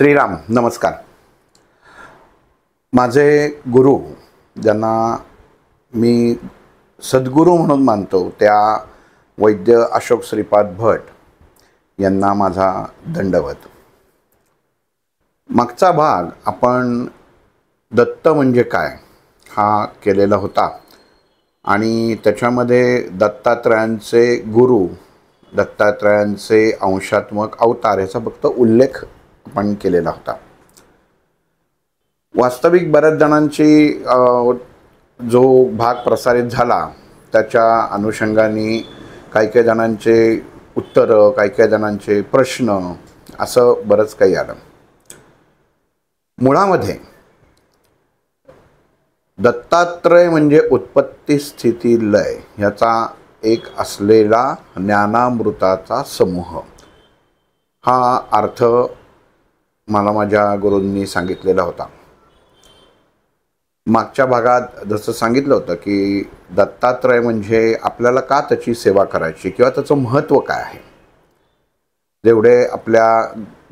श्रीराम नमस्कार. माझे गुरु ज्यांना मी सद्गुरू म्हणून मानतो त्या वैद्य अशोक श्रीपाद भट यांना माझा दंडवत. मागचा भाग आपण दत्त म्हणजे काय हा केलेला होता आणि त्याच्यामध्ये दत्तात्रयांचे गुरु, दत्तात्रयांचे अंशात्मक अवतार याचा फक्त उल्लेख आपण केलेला होता. वास्तविक बऱ्याच जणांची जो भाग प्रसारित झाला त्याच्या अनुषंगाने काही जणांचे उत्तरं, काही जणांचे प्रश्न असं बरंच काही आलं. मुळामध्ये दत्तात्रय म्हणजे उत्पत्ती स्थिती लय ह्याचा एक असलेला ज्ञानामृताचा समूह हा अर्थ मला माझ्या गुरूंनी सांगितलेला होता. मागच्या भागात जसं सांगितलं होतं की दत्तात्रय म्हणजे आपल्याला का त्याची सेवा करायची किंवा त्याचं महत्त्व काय आहे. जेवढे आपल्या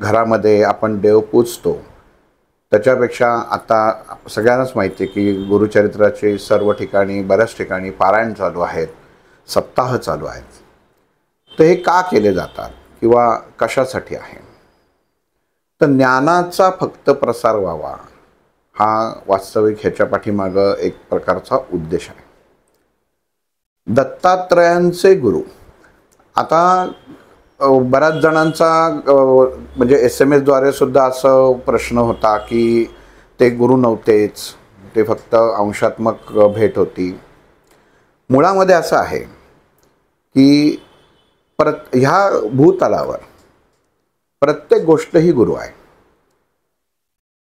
घरामध्ये आपण देव पूजतो त्याच्यापेक्षा आता सगळ्यांनाच माहिती आहे की गुरुचरित्राचे सर्व ठिकाणी बऱ्याच ठिकाणी पारायण चालू आहेत, सप्ताह चालू आहेत. तर हे का केले जातात किंवा कशासाठी आहे. तर ज्ञानाचा फक्त प्रसार व्हावा हा वास्तविक ह्याच्या पाठीमागं एक प्रकारचा उद्देश आहे. दत्तात्रयांचे गुरु आता बऱ्याच जणांचा म्हणजे SMS द्वारे सुद्धा असं प्रश्न होता की ते गुरु नव्हतेच, ते फक्त अंशात्मक भेट होती. मुळामध्ये असं आहे की ह्या भूतलावर प्रत्येक गोष्ट ही गुरु आहे.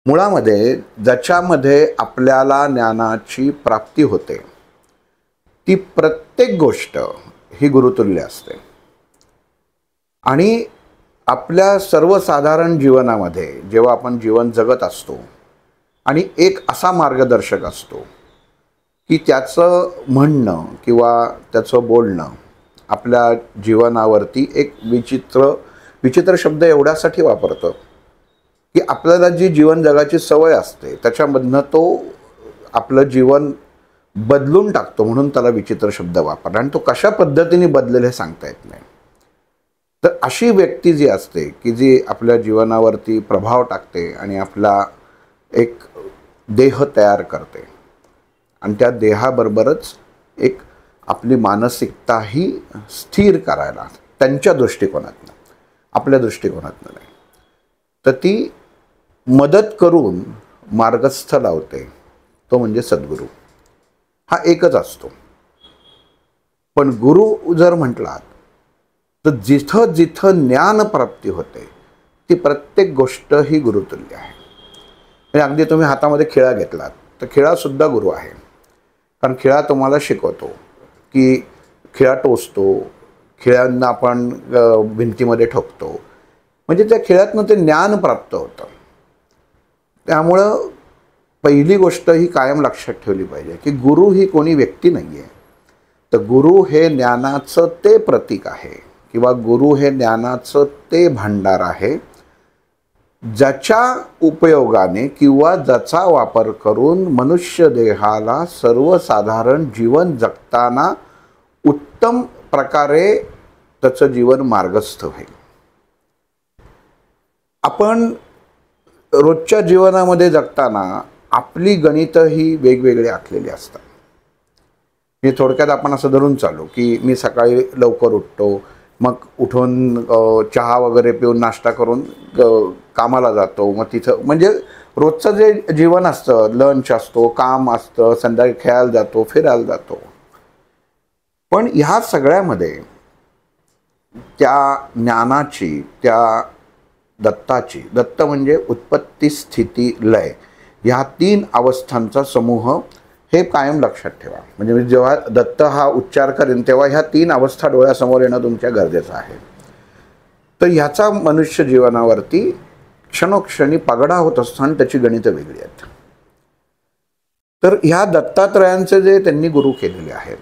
मुळामध्ये ज्याच्यामध्ये आपल्याला ज्ञानाची प्राप्ती होते ती प्रत्येक गोष्ट ही गुरुतुल्य असते. आणि आपल्या सर्वसाधारण जीवनामध्ये जेव्हा आपण जीवन जगत असतो आणि एक असा मार्गदर्शक असतो की त्याचं म्हणणं किंवा त्याचं बोलणं आपल्या जीवनावरती एक विचित्र शब्द एवढ्यासाठी वापरतो की आपल्याला जी जीवन जगाची सवय असते त्याच्यामधनं तो आपलं जीवन बदलून टाकतो, म्हणून त्याला विचित्र शब्द वापरला. आणि तो कशा पद्धतीने बदलेल हे सांगता येत नाही. तर अशी व्यक्ती जी असते की जी आपल्या जीवनावरती प्रभाव टाकते आणि आपला एक देह तयार करते आणि त्या देहाबरोबरच एक आपली मानसिकताही स्थिर करायला त्यांच्या दृष्टिकोनातनं, आपल्या दृष्टिकोनातनं नाही, तर ती मदत करून मार्गस्थ लावते. तो म्हणजे सद्गुरू. हा एकच असतो. पण गुरु जर म्हटलात तर जिथं जिथं ज्ञानप्राप्ती होते ती प्रत्येक गोष्ट ही गुरुतुल्य आहे. म्हणजे अगदी तुम्ही हातामध्ये खिळा घेतलात तर खिळासुद्धा गुरु आहे. कारण खिळा तुम्हाला शिकवतो की खिळा टोचतो, खिळ्यांना आपण भिंतीमध्ये ठोकतो, म्हणजे त्या खिळ्यातनं ते ज्ञान प्राप्त होतं. त्यामुळं पहिली गोष्ट ही कायम लक्षात ठेवली पाहिजे की गुरु ही कोणी व्यक्ती नाही आहे, तर गुरु हे ज्ञानाचं ते प्रतीक आहे किंवा गुरु हे ज्ञानाचं ते भांडार आहे ज्याच्या उपयोगाने किंवा ज्याचा वापर करून मनुष्य देहाला सर्वसाधारण जीवन जगताना उत्तम प्रकारे त्याचं जीवन मार्गस्थ होईल. आपण रोजच्या जीवनामध्ये जगताना आपली गणितं ही वेगवेगळी आखलेली असतात. मी थोडक्यात आपण असं धरून चालू की मी सकाळी लवकर उठतो, मग उठून चहा वगैरे पिऊन नाश्ता करून कामाला जातो, मग तिथं म्हणजे रोजचं जे जीवन असतं, लंच असतो, काम असतं, संध्याकाळी खेळायला जातो, फिरायला जातो. पण ह्या सगळ्यामध्ये त्या ज्ञानाची, त्या दत्ताची, दत्त म्हणजे उत्पत्ती स्थिती लय, ह्या 3 अवस्थांचा समूह हे कायम लक्षात ठेवा. म्हणजे मी जेव्हा दत्त हा उच्चार करेन तेव्हा ह्या 3 अवस्था डोळ्यासमोर येणं तुमच्या गरजेचं आहे. तर ह्याचा मनुष्य जीवनावरती क्षणोक्षणी पगडा होत असतो आणि त्याची गणितं वेगळी आहेत. तर ह्या दत्तात्रयांचे जे त्यांनी गुरु केलेले आहेत,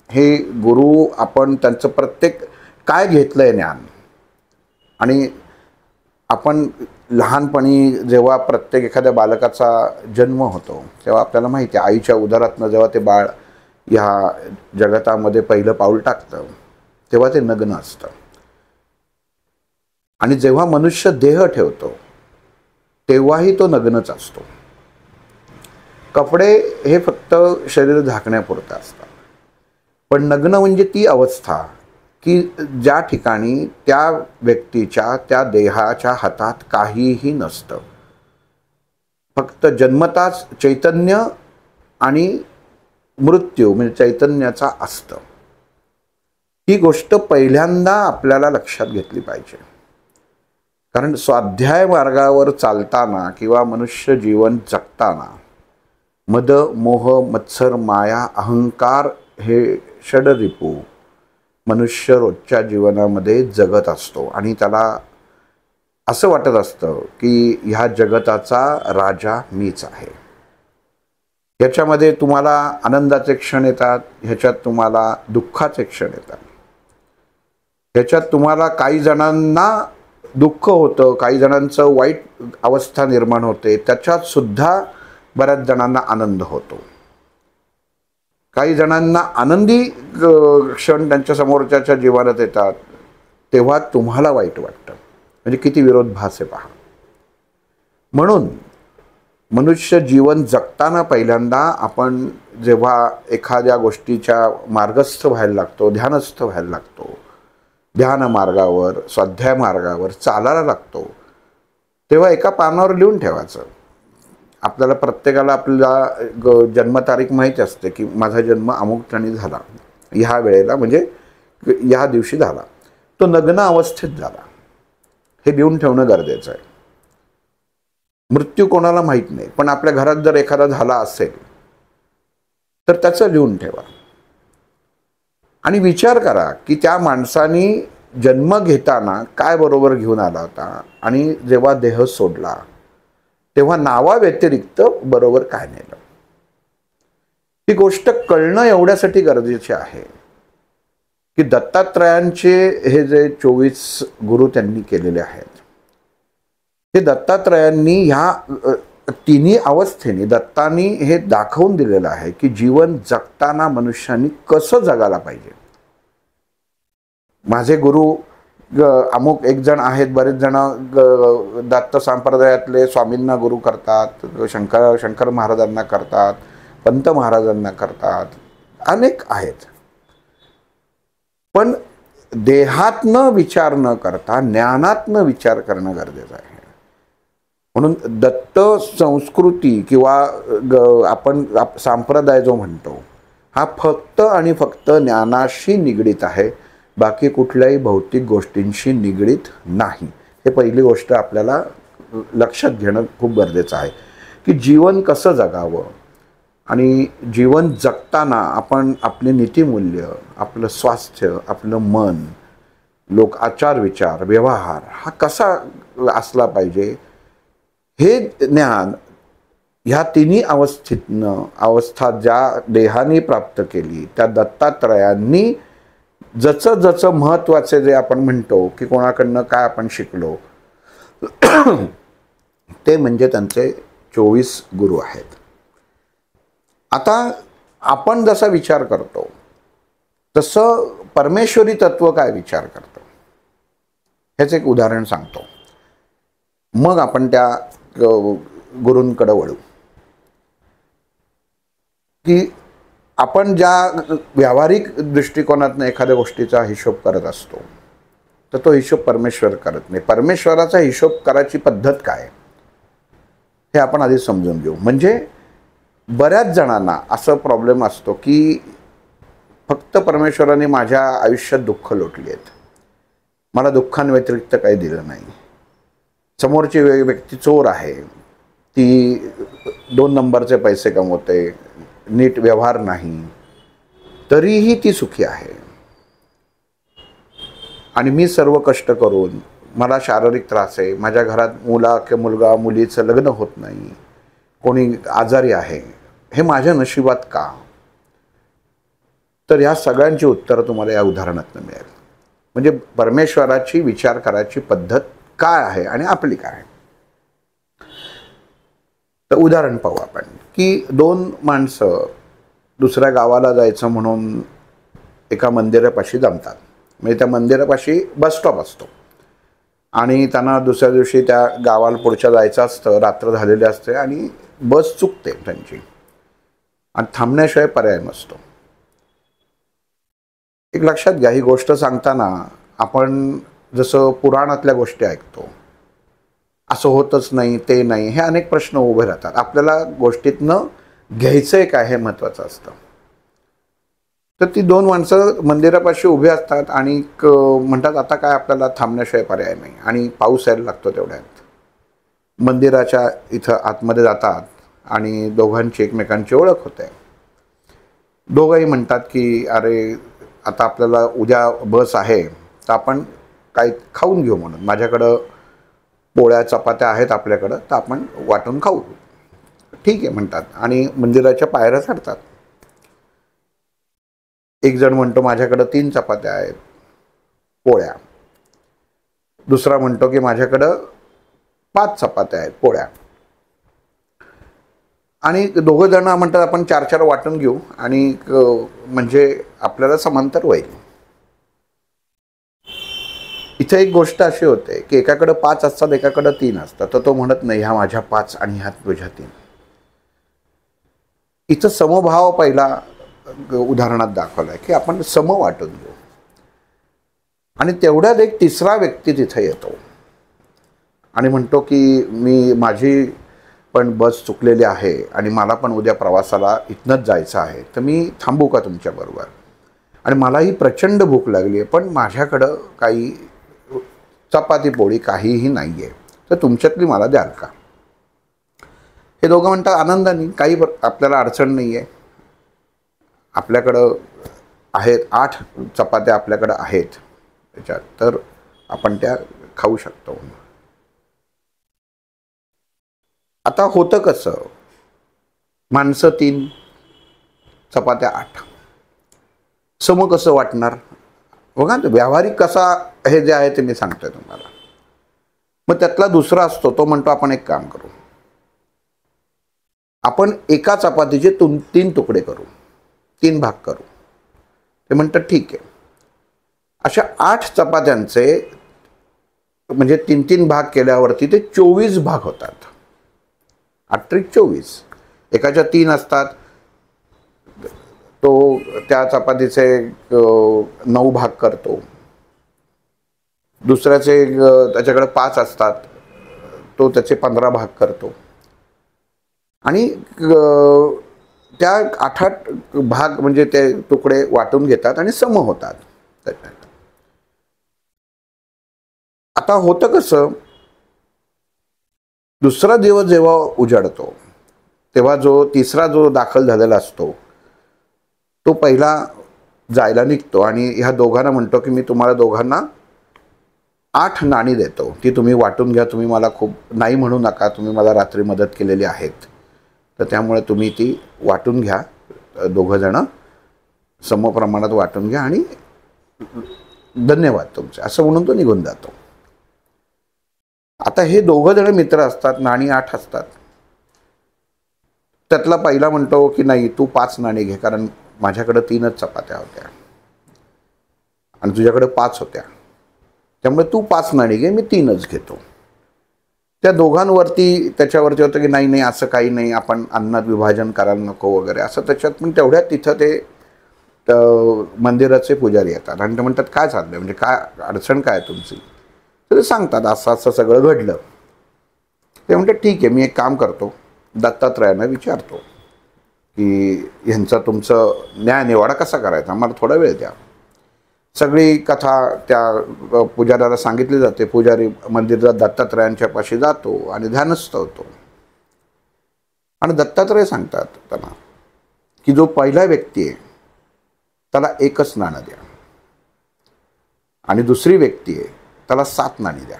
हे गुरु आपण त्यांचं प्रत्येक काय घेतलं आहे ज्ञान आणि आपण लहानपणी जेव्हा प्रत्येक एखाद्या बालकाचा जन्म होतो तेव्हा आपल्याला माहिती आहे आईच्या उदरातनं जेव्हा ते बाळ ह्या जगतामध्ये पहिलं पाऊल टाकतं तेव्हा ते नग्न असतं. आणि जेव्हा मनुष्य देह ठेवतो तेव्हाही तो नग्नच असतो. कपडे हे फक्त शरीर झाकण्यापुरतं असतात. पण नग्न म्हणजे ती अवस्था की ज्या ठिकाणी त्या व्यक्तीच्या त्या देहाच्या हातात काहीही नसतं. फक्त जन्मताच चैतन्य आणि मृत्यू म्हणजे चैतन्याचा असतं. ही गोष्ट पहिल्यांदा आपल्याला लक्षात घेतली पाहिजे. कारण स्वाध्याय मार्गावर चालताना किंवा मनुष्य जीवन जगताना मद मोह मत्सर माया अहंकार हे षडरिपू मनुष्य रोजच्या जीवनामध्ये जगत असतो आणि त्याला असं वाटत असतं की ह्या जगताचा राजा मीच आहे. ह्याच्यामध्ये तुम्हाला आनंदाचे क्षण येतात, ह्याच्यात तुम्हाला दुःखाचे क्षण येतात. ह्याच्यात तुम्हाला काही जणांना दुःख होतं, काही जणांचं वाईट अवस्था निर्माण होते, त्याच्यात सुद्धा बऱ्याच जणांना आनंद होतो. काही जणांना आनंदी क्षण त्यांच्या समोरच्याच्या जीवनात येतात तेव्हा तुम्हाला वाईट वाटतं. म्हणजे किती विरोधाभास आहे पहा. म्हणून मनुष्य जीवन जगताना पहिल्यांदा आपण जेव्हा एखाद्या गोष्टीच्या मार्गस्थ व्हायला लागतो, ध्यानस्थ व्हायला लागतो, ध्यान मार्गावर स्वाध्याय मार्गावर चालायला लागतो तेव्हा एका पानावर लिहून ठेवायचं. आपल्याला प्रत्येकाला आपला जन्मतारीख माहीत असते की माझा जन्म अमुक ठिकाणी झाला, ह्या वेळेला म्हणजे ह्या दिवशी झाला, तो नग्न अवस्थेत झाला, हे लिहून ठेवणं गरजेचं आहे. मृत्यू कोणाला माहीत नाही, पण आपल्या घरात जर एखादा झाला असेल तर त्याचं लिहून ठेवा आणि विचार करा की त्या माणसाने जन्म घेताना काय बरोबर घेऊन आला होता आणि जेव्हा देह सोडला तेव्हा नावाव्यतिरिक्त बरोबर काय नेलं. ही गोष्ट कळणं एवढ्यासाठी गरजेचे आहे की दत्तात्रयांचे हे जे 24 गुरु त्यांनी केलेले आहेत, हे दत्तात्रयांनी ह्या तिन्ही अवस्थेने दत्तांनी हे दाखवून दिलेलं आहे की जीवन जगताना मनुष्याने कसं जगायला पाहिजे. माझे गुरु अमुक एक जण आहेत, बरेच जण दत्त संप्रदायातले स्वामींना गुरु करतात, शंकर महाराजांना करतात, पंत महाराजांना करतात, अनेक आहेत. पण देहातनं विचार न करता ज्ञानातनं विचार करणं गरजेचं आहे. म्हणून दत्त संस्कृती किंवा आपण संप्रदाय जो म्हणतो हा फक्त आणि फक्त ज्ञानाशी निगडीत आहे, बाकी कुठल्याही भौतिक गोष्टींशी निगडीत नाही. हे पहिली गोष्ट आपल्याला लक्षात घेणं खूप गरजेचं आहे की जीवन कसं जगावं आणि जीवन जगताना आपण आपली नीतिमूल्य, आपलं स्वास्थ्य, आपलं मन, लोक आचार विचार व्यवहार हा कसा असला पाहिजे हे ज्ञान ह्या तिन्ही अवस्था ज्या देहाने प्राप्त केली त्या दत्तात्रयांनी जसं जसं महत्त्वाचे जे आपण म्हणतो की कोणाकडनं काय आपण शिकलो ते म्हणजे त्यांचे 24 गुरु आहेत. आता आपण जसा विचार करतो तसं परमेश्वरी तत्व काय विचार करतं ह्याचं एक उदाहरण सांगतो, मग आपण त्या गुरूंकडे वळू. की आपण ज्या व्यावहारिक दृष्टिकोनातून एखाद्या गोष्टीचा हिशोब करत असतो तर तो हिशोब परमेश्वर करत नाही. परमेश्वराचा हिशोब करायची पद्धत काय हे आपण आधी समजून घेऊ. म्हणजे बऱ्याच जणांना असं प्रॉब्लेम असतो की फक्त परमेश्वराने माझ्या आयुष्यात दुःख लोटली आहेत, मला दुःखांव्यतिरिक्त काही दिलं नाही. समोरची व्यक्ती चोर आहे, ती 2 नंबरचे पैसे कमवते, नीट व्यवहार नाही, तरीही ती सुखी आहे. आणि मी सर्व कष्ट करून मला शारीरिक त्रास आहे, माझ्या घरात मुलगा मुलीचं लग्न होत नाही, कोणी आजारी आहे, हे माझ्या नशिबात का? तर ह्या सगळ्यांची उत्तरं तुम्हाला या उदाहरणातून मिळेल. म्हणजे परमेश्वराची विचार करायची पद्धत काय आहे आणि आपली काय आहे. तर उदाहरण पाहू आपण की दोन माणसं दुसऱ्या गावाला जायचं म्हणून एका मंदिरापाशी जमतात. म्हणजे त्या मंदिरापाशी बस स्टॉप असतो आणि त्यांना दुसऱ्या दिवशी त्या गावाला पुढच्या जायचं असतं. रात्र झालेली असते आणि बस चुकते त्यांची आणि थांबण्याशिवाय पर्याय नसतो. एक लक्षात घ्या, ही गोष्ट सांगताना आपण जसं पुराणातल्या गोष्टी ऐकतो, असं होतच नाही, ते नाही, हे अनेक प्रश्न उभे राहतात. आपल्याला गोष्टीतनं घ्यायचंय काय हे महत्त्वाचं असतं. तर ती दोन माणसं मंदिरापाशी उभी असतात आणि म्हणतात आता काय आपल्याला थांबण्याशिवाय पर्याय नाही, आणि पाऊस यायला लागतो. तेवढ्यात मंदिराच्या इथं आतमध्ये जातात आणि दोघांची एकमेकांची ओळख होते. दोघंही म्हणतात की अरे आता आपल्याला उद्या बस आहे, तर आपण काही खाऊन घेऊ म्हणून. माझ्याकडं पोळ्या चपात्या आहेत आपल्याकडं, तर आपण वाटून खाऊ. ठीक आहे म्हणतात आणि मंदिराच्या पायऱ्या चढतात. एक जण म्हणतो माझ्याकडं 3 चपात्या आहेत, पोळ्या. दुसरा म्हणतो की माझ्याकडं 5 चपात्या आहेत, पोळ्या. आणि दोघं जण म्हणतात आपण 4-4 वाटून घेऊ आणि म्हणजे आपल्याला समांतर होईल. इथे एक गोष्ट अशी होते की एकाकडं 5 असतात, एकाकडं 3 असतात. तर तो म्हणत नाही ह्या माझ्या 5 आणि ह्या तुझ्या 3. इथं समभाव पहिला उदाहरणात दाखवलाय की आपण सम वाटून घेऊ. आणि तेवढ्यात एक तिसरा व्यक्ती तिथे येतो आणि म्हणतो की माझी पण बस चुकलेली आहे आणि मला पण उद्या प्रवासाला इथनंच जायचं आहे, तर मी थांबू का तुमच्याबरोबर? आणि मलाही प्रचंड भूक लागली आहे, पण माझ्याकडं काही चपाती पोळी काहीही नाही आहे, तर तुमच्यातली मला द्याल का? हे दोघं म्हणतात आनंदाने, काही आपल्याला अडचण नाही आहे, आपल्याकडं आहेत 8 चपात्या आपल्याकडं आहेत त्याच्यात, तर आपण त्या खाऊ शकतो. आता होतं कसं, माणसं 3, चपात्या 8, सम कसं वाटणार बघा. व्यावहारिक कसा हे जे आहे ते मी सांगतोय तुम्हाला. मग त्यातला दुसरा असतो, तो म्हणतो आपण एक काम करू, आपण एका चपातीचे 3 तुकडे करू, 3 भाग करू. ते म्हणतात ठीक आहे. अशा 8 चपात्यांचे म्हणजे 3-3 भाग केल्यावरती ते 24 भाग होतात. 8-24, एकाच्या 3 असतात, तो त्या चपातीचे 9 भाग करतो. दुसऱ्याचे त्याच्याकडे 5 असतात, तो त्याचे 15 भाग करतो. आणि त्या 8-8 भाग म्हणजे ते तुकडे वाटून घेतात आणि सम होतात. आता होतं कसं, दुसरा दिवस जेव्हा उजाडतो तेव्हा तिसरा जो दाखल झालेला असतो तो पहिला जायला निघतो आणि ह्या दोघांना म्हणतो की मी तुम्हाला दोघांना 8 नाणी देतो, ती तुम्ही वाटून घ्या. तुम्ही मला खूप नाही म्हणू नका, तुम्ही मला रात्री मदत केलेली आहेत, तर त्यामुळे तुम्ही ती वाटून घ्या, दोघं जण सम प्रमाणात वाटून घ्या आणि धन्यवाद तुमचे, असं म्हणून तो निघून जातो. आता हे दोघं जण मित्र असतात, नाणी 8 असतात. त्यातला पहिला म्हणतो की नाही तू 5 नाणी घे, कारण माझ्याकडे 3च चपात्या होत्या आणि तुझ्याकडे 5 होत्या, त्यामुळे तू 5 नाणी घे, मी 3च घेतो. त्या दोघांवरती त्याच्यावरती होतं की नाही नाही असं काही नाही, आपण अन्नात विभाजन करायला नको वगैरे असं त्याच्यात. पण तेवढ्यात तिथं ते मंदिराचे पुजारी येतात आणि ते म्हणतात काय चाललंय, म्हणजे काय अडचण काय तुमची? तर ते सांगतात असं असं सगळं घडलं. ते म्हणतात ठीक आहे, मी एक काम करतो, दत्तात्रयांना विचारतो की ह्यांचा तुमचं न्यायनिवाडा कसा करायचा, आम्हाला थोडा वेळ द्या. सगळी कथा त्या पुजाऱ्याला सांगितली जाते. पुजारी मंदिरात दत्तात्रयांच्या पाशी जातो आणि ध्यानस्थ होतो आणि दत्तात्रय सांगतात त्यांना की जो पहिला व्यक्ती आहे त्याला 1च नाणं द्या आणि दुसरी व्यक्ती आहे त्याला 7 नाणी द्या.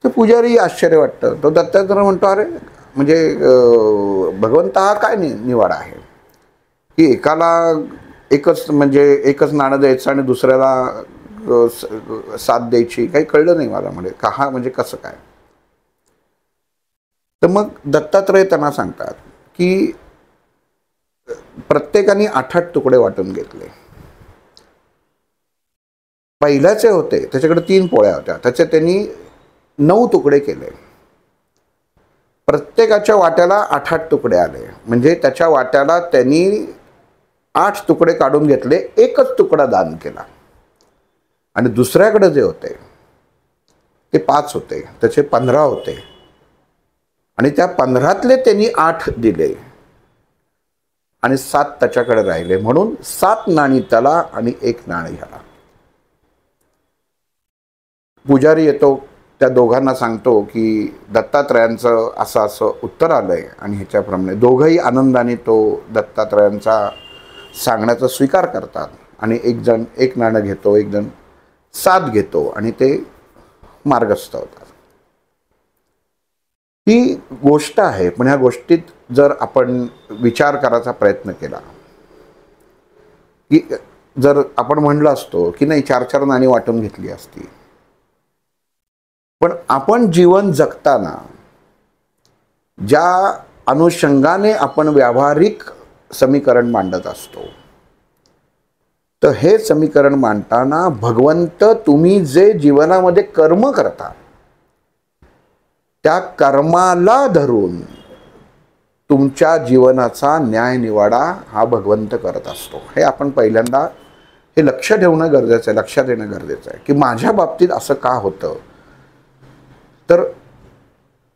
ते पुजारी आश्चर्य वाटतं. तो दत्तात्रय म्हणतो अरे म्हणजे भगवंत हा काय निवाडा आहे की एकाला एकच नाणं द्यायचं आणि दुसऱ्याला 7 द्यायची, काही कळलं नाही मला. म्हणजे का म्हणजे कसं काय? तर मग दत्तात्रय त्यांना सांगतात की प्रत्येकाने 8-8 तुकडे वाटून घेतले. पहिल्याचे होते त्याच्याकडे 3 पोळ्या होत्या, त्याचे त्यांनी 9 तुकडे केले. प्रत्येकाच्या वाट्याला 8-8 तुकडे आले. म्हणजे त्याच्या वाट्याला त्यांनी 8 तुकडे काढून घेतले, एकच तुकडा दान केला. आणि दुसऱ्याकडे जे होते ते 5 होते, त्याचे 15 होते. आणि त्या 15तले त्यांनी 8 दिले आणि 7 त्याच्याकडे राहिले. म्हणून 7 नाणी त्याला आणि 1 नाणे ह्याला. पुजारी येतो, त्या दोघांना सांगतो की दत्तात्रयांचं असं असं उत्तर आलंय आणि ह्याच्याप्रमाणे दोघंही आनंदाने तो दत्तात्रयांचा सांगण्याचा स्वीकार करतात. आणि एक जण 1 नाणं घेतो, एक जण 7 घेतो आणि ते मार्गस्थ होतात. ही गोष्ट आहे, पण ह्या गोष्टीत जर आपण विचार करायचा प्रयत्न केला की जर आपण म्हणलं असतो की नाही 4-4 नाणी वाटून घेतली असती, पण आपण जीवन जगताना ज्या अनुषंगाने आपण व्यावहारिक समीकरण मांडत असतो, तर हे समीकरण मांडताना भगवंत तुम्ही जे जीवनामध्ये कर्म करता त्या कर्माला धरून तुमच्या जीवनाचा न्याय निवाडा हा भगवंत करत असतो. हे आपण पहिल्यांदा हे लक्ष ठेवणं गरजेचं आहे, लक्षात येणं गरजेचं आहे की माझ्या बाबतीत असं का होतं. तर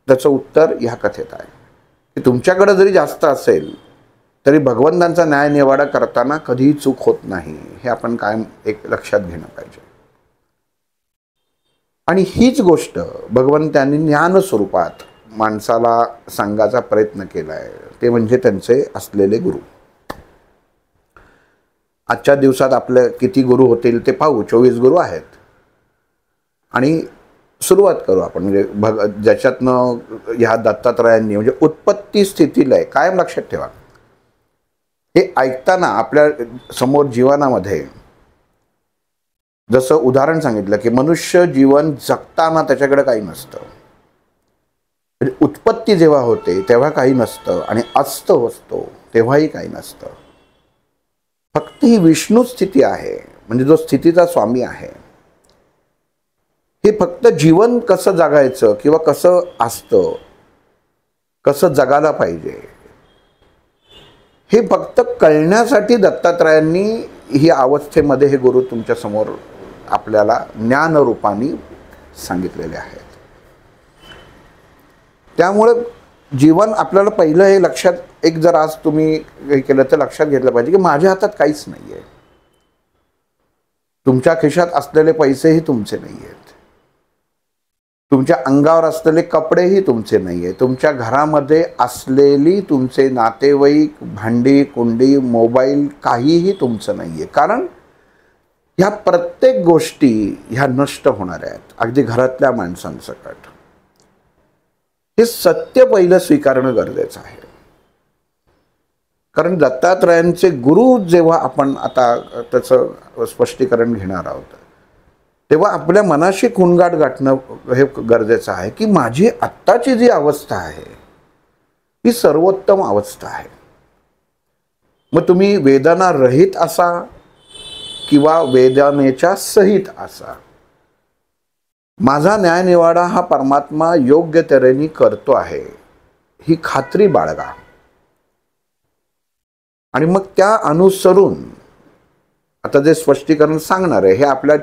त्याचं उत्तर ह्या कथेत आहे की तुमच्याकडे जरी जास्त असेल तरी भगवंतांचा न्याय निवाडा करताना कधीही चूक होत नाही. हे आपण कायम एक लक्षात घेणं पाहिजे. आणि हीच गोष्ट भगवंतांनी ज्ञान स्वरूपात माणसाला सांगायचा प्रयत्न केला आहे, ते म्हणजे त्यांचे असलेले गुरु. आजच्या दिवसात आपले किती गुरु होतील ते पाहू. 24 गुरु आहेत. आणि सुरुवात करू आपण म्हणजे ज्याच्यातनं ह्या दत्तात्रयांनी म्हणजे उत्पत्ती स्थितीला आहे कायम लक्षात ठेवा. हे ऐकताना आपल्या समोर जीवनामध्ये जसं उदाहरण सांगितलं की मनुष्य जीवन जगताना त्याच्याकडे काही नसतं, म्हणजे उत्पत्ती जेव्हा होते तेव्हा काही नसतं आणि अस्त असतो तेव्हाही काही नसतं. फक्त ही विष्णू स्थिती आहे, म्हणजे जो स्थितीचा स्वामी आहे. हे फक्त जीवन कसं जगायचं किंवा कसं असतं, कसं जगायला पाहिजे हे फक्त कळण्यासाठी दत्तात्रयांनी ही अवस्थेमध्ये हे गुरु तुमच्या समोर आपल्याला ज्ञानरूपाने सांगितलेले आहेत. त्यामुळं जीवन आपल्याला पहिलं हे लक्षात एक जर आज तुम्ही हे केलं तर लक्षात घेतलं पाहिजे की माझ्या हातात काहीच नाही आहे. तुमच्या खिशात असलेले पैसेही तुमचे नाही आहेत, तुमच्या अंगावर असलेले कपडेही तुमचे नाही आहे, तुमच्या घरामध्ये असलेली तुमचे नातेवाईक, भांडी कुंडी, मोबाईल काहीही तुमचं नाही आहे. कारण ह्या प्रत्येक गोष्टी ह्या नष्ट होणाऱ्या आहेत, अगदी घरातल्या माणसांसकट. हे सत्य पहिलं स्वीकारणं गरजेचं आहे. कारण दत्तात्रयांचे गुरु जेव्हा आपण आता त्याचं स्पष्टीकरण घेणार आहोत तेव्हा आपल्या मनाशी खूणगाठ गाठणं हे गरजेचं आहे की माझी आत्ताची जी अवस्था आहे ही सर्वोत्तम अवस्था आहे. मग तुम्ही वेदना रहित असा किंवा वेदनेच्या सहित असा, माझा न्यायनिवाडा हा परमात्मा योग्य तऱ्हेने करतो आहे ही खात्री बाळगा. आणि मग त्या अनुसरून आता जे स्पष्टीकरण सांगणार आहे हे आपल्या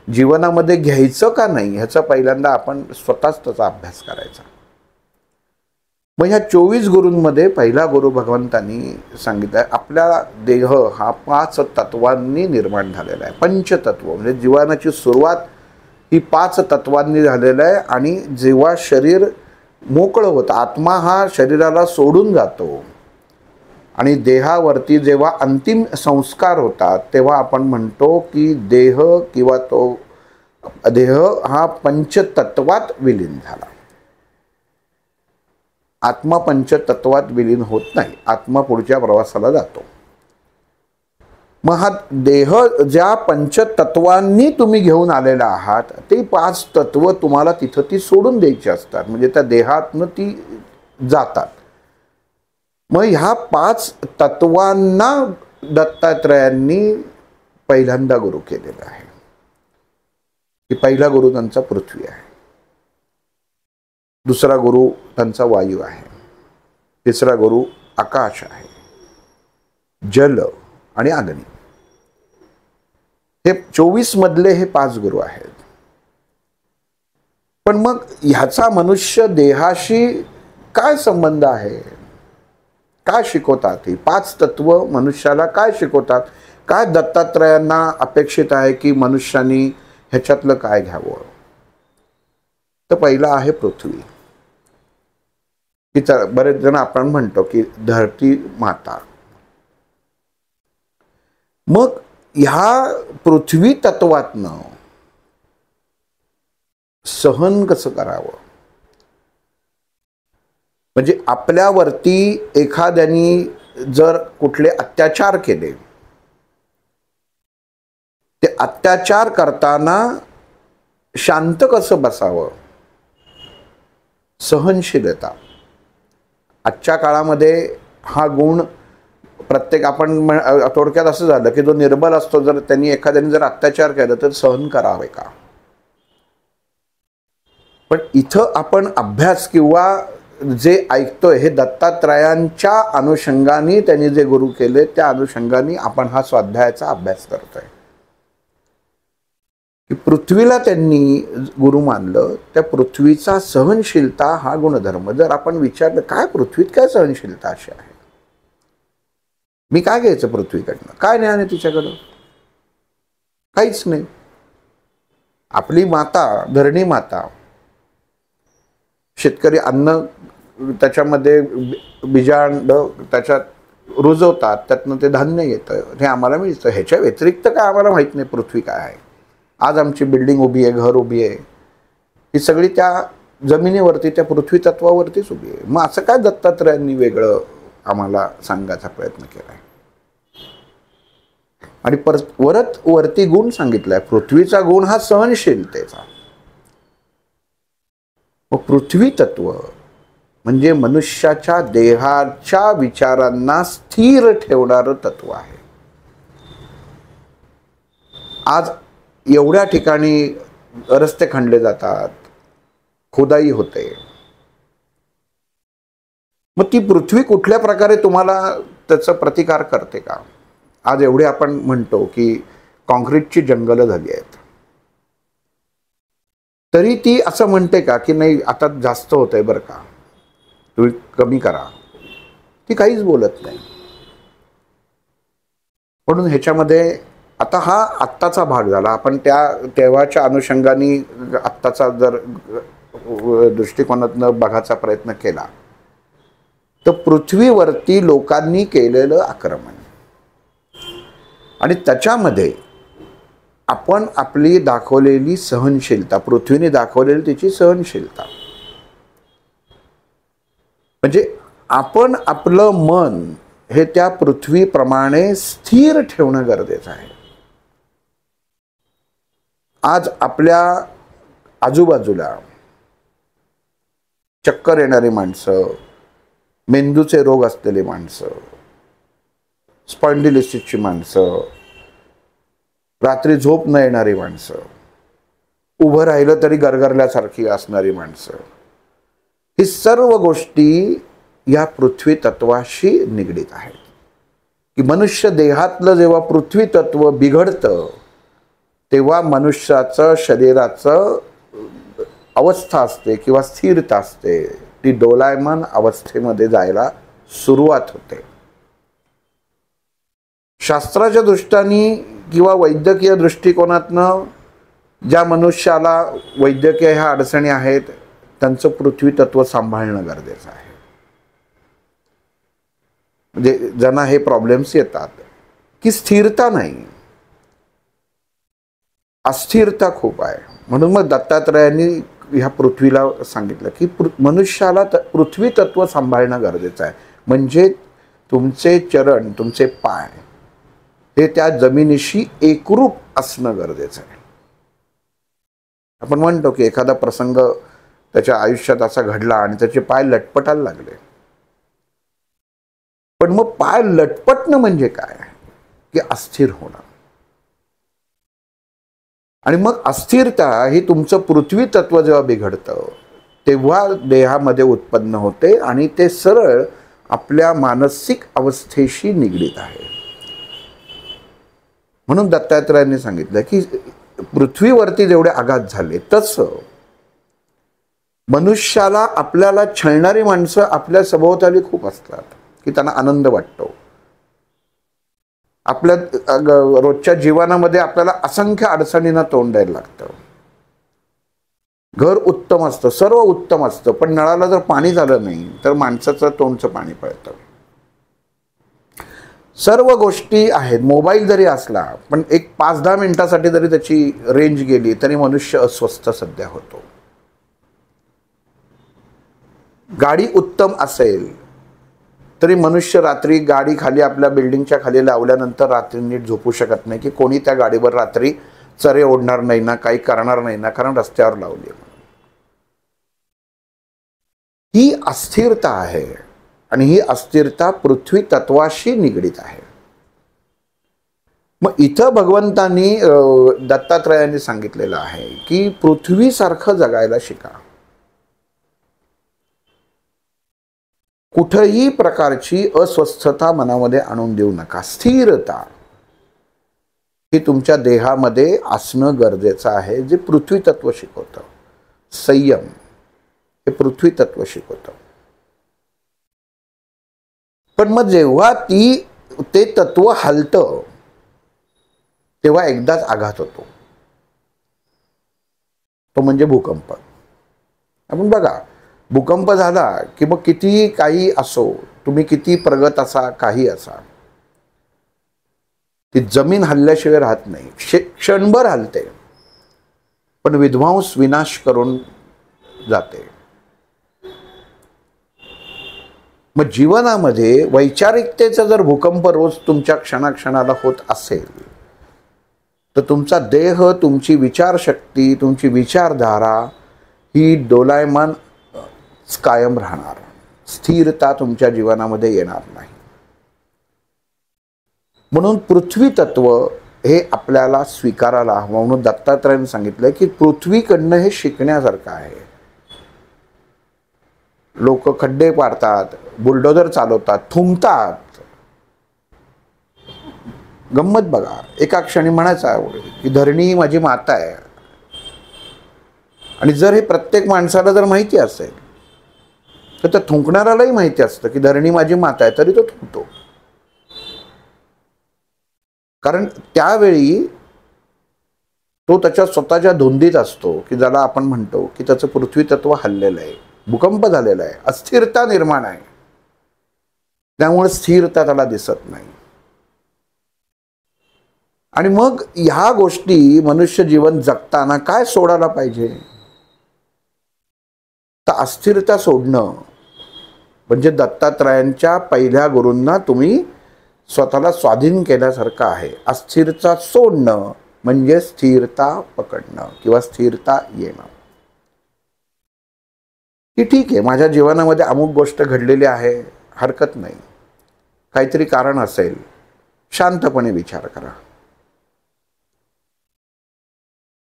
जीवनामध्ये घ्यायचं का नाही ह्याचा पहिल्यांदा आपण स्वतःच त्याचा अभ्यास करायचा. मग ह्या 24 गुरूंमध्ये पहिला गुरु भगवंतांनी सांगितलं आहे आपला देह हा 5 तत्वांनी निर्माण झालेला आहे. पंचतत्व म्हणजे जीवनाची सुरुवात ही 5 तत्वांनी झालेलं आहे. आणि जेव्हा शरीर मोकळं होतं, आत्मा हा शरीराला सोडून जातो आणि देहावरती जेव्हा अंतिम संस्कार होतात तेव्हा आपण म्हणतो की देह किंवा तो देह हा पंचतत्वात विलीन झाला. आत्मा पंचतत्वात विलीन होत नाही, आत्मा पुढच्या प्रवासाला जातो. मग हा देह ज्या पंचतत्वांनी तुम्ही घेऊन आलेला आहात ते 5 तत्व तुम्हाला तिथं ती सोडून द्यायची असतात. म्हणजे त्या देहातनं ती जातात. मग ह्या 5 तत्वांना दत्तात्रयांनी पहिल्यांदा गुरु केलेला आहे, की पहिला गुरु त्यांचा पृथ्वी आहे, दुसरा गुरु त्यांचा वायू आहे, तिसरा गुरु आकाश आहे, जल आणि अग्नी. हे 24 मधले हे 5 गुरु आहेत. पण मग ह्याचा मनुष्य देहाशी काय संबंध आहे? काय शिकवतात ही 5 तत्व मनुष्याला काय शिकवतात? काय दत्तात्रयांना अपेक्षित आहे की मनुष्यानी ह्याच्यातलं काय घ्यावं? तर पहिला आहे पृथ्वी. की बरेच जण आपण म्हणतो की धरती माता. मग ह्या पृथ्वी तत्वातनं सहन कसं करावं? म्हणजे आपल्यावरती एखाद्यानी जर कुठले अत्याचार केले, ते अत्याचार करताना शांत कसं बसावं? सहनशीलता. आजच्या काळामध्ये हा गुण प्रत्येक, आपण थोडक्यात असं झालं की जो निर्बल असतो, जर त्यांनी एखाद्याने जर अत्याचार केला तर सहन करावे का? पण इथं आपण अभ्यास किंवा जे ऐकतोय हे दत्तात्रयांच्या अनुषंगाने त्यांनी जे गुरु केले त्या अनुषंगाने आपण हा स्वाध्यायाचा अभ्यास करतोय. की पृथ्वीला त्यांनी गुरु मानलं, त्या पृथ्वीचा सहनशीलता हा गुणधर्म. जर आपण विचारलं काय पृथ्वीत काय सहनशीलता अशी आहे, मी काय घ्यायचं पृथ्वीकडनं? काय ज्ञान आहे तिच्याकडं? काहीच नाही. आपली माता, धरणी माता, शेतकरी अन्न त्याच्यामध्ये बीजांड त्याच्यात रुजवतात, त्यातनं ते धान्य येतं, हे आम्हाला मिळतं. ह्याच्या व्यतिरिक्त काय आम्हाला माहीत नाही पृथ्वी काय आहे. आज आमची बिल्डिंग उभी आहे, घर उभी आहे, ही सगळी त्या जमिनीवरती, त्या पृथ्वी तत्वावरतीच उभी आहे. मग असं काय दत्तात्रयांनी वेगळं आम्हाला सांगायचा प्रयत्न केला आहे? आणि परत वरती गुण सांगितलाय. पृथ्वीचा गुण हा सहनशीलतेचा. मग पृथ्वी तत्व म्हणजे मनुष्याच्या देहाच्या विचारांना स्थिर ठेवणारं तत्व आहे. आज एवढ्या ठिकाणी रस्ते खणले जातात, खोदाई होते. मग ती पृथ्वी कुठल्या प्रकारे तुम्हाला त्याचा प्रतिकार करते का? आज एवढे आपण म्हणतो की कॉन्क्रीटची जंगलं झाली आहेत, तरी ती असं म्हणते का की नाही आता जास्त होतंय बरं का, तुम्ही कमी करा? ती काहीच बोलत नाही. म्हणून ह्याच्यामध्ये आता हा आत्ताचा भाग झाला. आपण तेव्हाच्या अनुषंगाने आत्ताचा जर दृष्टिकोनातनं बघायचा प्रयत्न केला तर पृथ्वीवरती लोकांनी केलेलं आक्रमण आणि त्याच्यामध्ये आपण आपली दाखवलेली सहनशीलता, पृथ्वीने दाखवलेली तिची सहनशीलता, म्हणजे आपण आपलं मन हे त्या पृथ्वीप्रमाणे स्थिर ठेवणं गरजेचं आहे. आज आपल्या आजूबाजूला चक्कर येणारी माणसं, मेंदूचे रोग असलेली माणसं, स्पॉन्डिलिसिसची माणसं, रात्री झोप न येणारी माणसं, उभं राहिलं तरी गरगरल्यासारखी असणारी माणसं, ही सर्व गोष्टी या पृथ्वी तत्वाशी निगडीत आहेत. की मनुष्य देहातलं जेव्हा पृथ्वी तत्व बिघडतं तेव्हा मनुष्याचं शरीराचं अवस्था असते किंवा स्थिरता असते, ती डोलायमान अवस्थेमध्ये जायला सुरुवात होते. शास्त्राच्या दृष्टीने किंवा वैद्यकीय दृष्टिकोनातनं ज्या मनुष्याला वैद्यकीय ह्या अडचणी आहेत त्यांचं पृथ्वी तत्व सांभाळणं गरजेचं आहे. म्हणजे ज्यांना हे प्रॉब्लेम्स येतात की स्थिरता नाही, अस्थिरता खूप आहे. म्हणून मग दत्तात्रयांनी ह्या पृथ्वीला सांगितलं की मनुष्याला पृथ्वी तत्व सांभाळणं गरजेचं आहे. म्हणजे तुमचे चरण, तुमचे पाय हे त्या जमिनीशी एकरूप असणं गरजेचं आहे. आपण म्हणतो की एखादा प्रसंग त्याच्या आयुष्यात असा घडला आणि त्याचे पाय लटपटायला लागले. पण मग पाय लटपटणं म्हणजे काय, की अस्थिर होणं. आणि मग अस्थिरता ही तुमचं पृथ्वी तत्व जेव्हा बिघडतं तेव्हा देहामध्ये उत्पन्न होते आणि ते सरळ आपल्या मानसिक अवस्थेशी निगडीत आहे. म्हणून दत्तात्रयांनी सांगितलं की पृथ्वीवरती जेवढे आघात झाले तसं मनुष्याला आपल्याला छळणारी माणसं आपल्या सभोवताली खूप असतात की त्यांना आनंद वाटतो. आपल्या रोजच्या जीवनामध्ये आपल्याला असंख्य अडचणींना तोंड द्यायला लागतं. घर उत्तम असतं, सर्व उत्तम असतं, पण नळाला जर पाणी झालं नाही तर माणसाचं तोंडचं पाणी पळतं. सर्व गोष्टी आहेत, मोबाईल जरी असला पण एक 5-10 मिनिटासाठी जरी त्याची रेंज गेली तरी मनुष्य अस्वस्थ सध्या होतो. गाडी उत्तम असेल तरी मनुष्य रात्री गाडी खाली आपल्या बिल्डिंगच्या खाली लावल्यानंतर रात्री नीट झोपू शकत नाही की कोणी त्या गाडीवर रात्री चरे ओढणार नाही ना, काही करणार नाही ना, कारण रस्त्यावर लावली. ही अस्थिरता आहे आणि ही अस्थिरता पृथ्वी तत्वाशी निगडीत आहे. मग इथं भगवंतांनी दत्तात्रयांनी सांगितलेलं आहे की पृथ्वीसारखं जगायला शिका. कुठेही प्रकारची अस्वस्थता मनामध्ये आणून देऊ नका. स्थिरता ही तुमच्या देहामध्ये असणं गरजेचं आहे, जे पृथ्वी तत्व शिकवतं. संयम हे पृथ्वी तत्व शिकवतं. पण मग जेव्हा ते तत्व हलतं तेव्हा एकदाच आघात होतो, तो म्हणजे भूकंप. आपण बघा, भूकंप झाला की मग कितीही काही असो, तुम्ही किती प्रगत असा, काही असा, ती जमीन हल्ल्याशिवाय राहत नाही. क्षणभर हलते पण विध्वंस विनाश करून जाते. मग जीवनामध्ये वैचारिकतेचा जर भूकंप रोज तुमच्या क्षणाक्षणाला होत असेल तर तुमचा देह, तुमची विचारशक्ती, तुमची विचारधारा ही डोलायमान कायम राहणार. स्थिरता तुमच्या जीवनामध्ये येणार नाही. म्हणून पृथ्वी तत्व हे आपल्याला स्वीकारायला हवं. म्हणून दत्तात्रयांनी सांगितलं की पृथ्वीकडनं हे शिकण्यासारखं आहे. लोक खड्डे पाडतात, बुलडोजर चालवतात, थुंकतात. गंमत बघा, एका क्षणी म्हणायचं की धरणी माझी माता आहे. आणि जर हे प्रत्येक माणसाला जर माहिती असेल तर त्या थुंकणाऱ्यालाही माहिती असतं की धरणी माझी माता आहे, तरी तो थुंकतो. कारण त्यावेळी तो त्याच्या स्वतःच्या धुंदीत असतो की ज्याला आपण म्हणतो की त्याचं पृथ्वी तत्व हललेलं आहे, भूकंप झालेला आहे, अस्थिरता निर्माण आहे. त्यामुळे स्थिरता त्याला दिसत नाही. आणि मग ह्या गोष्टी मनुष्य जीवन जगताना काय सोडायला पाहिजे, तर अस्थिरता सोडणं म्हणजे दत्तात्रयांच्या पहिल्या गुरूंना तुम्ही स्वतःला स्वाधीन केल्यासारखं आहे. अस्थिरता सोडणं म्हणजे स्थिरता पकडणं किंवा स्थिरता येणं. की ठीक आहे, माझ्या जीवनामध्ये अमुक गोष्ट घडलेली आहे, हरकत नाही, काहीतरी कारण असेल, शांतपणे विचार करा.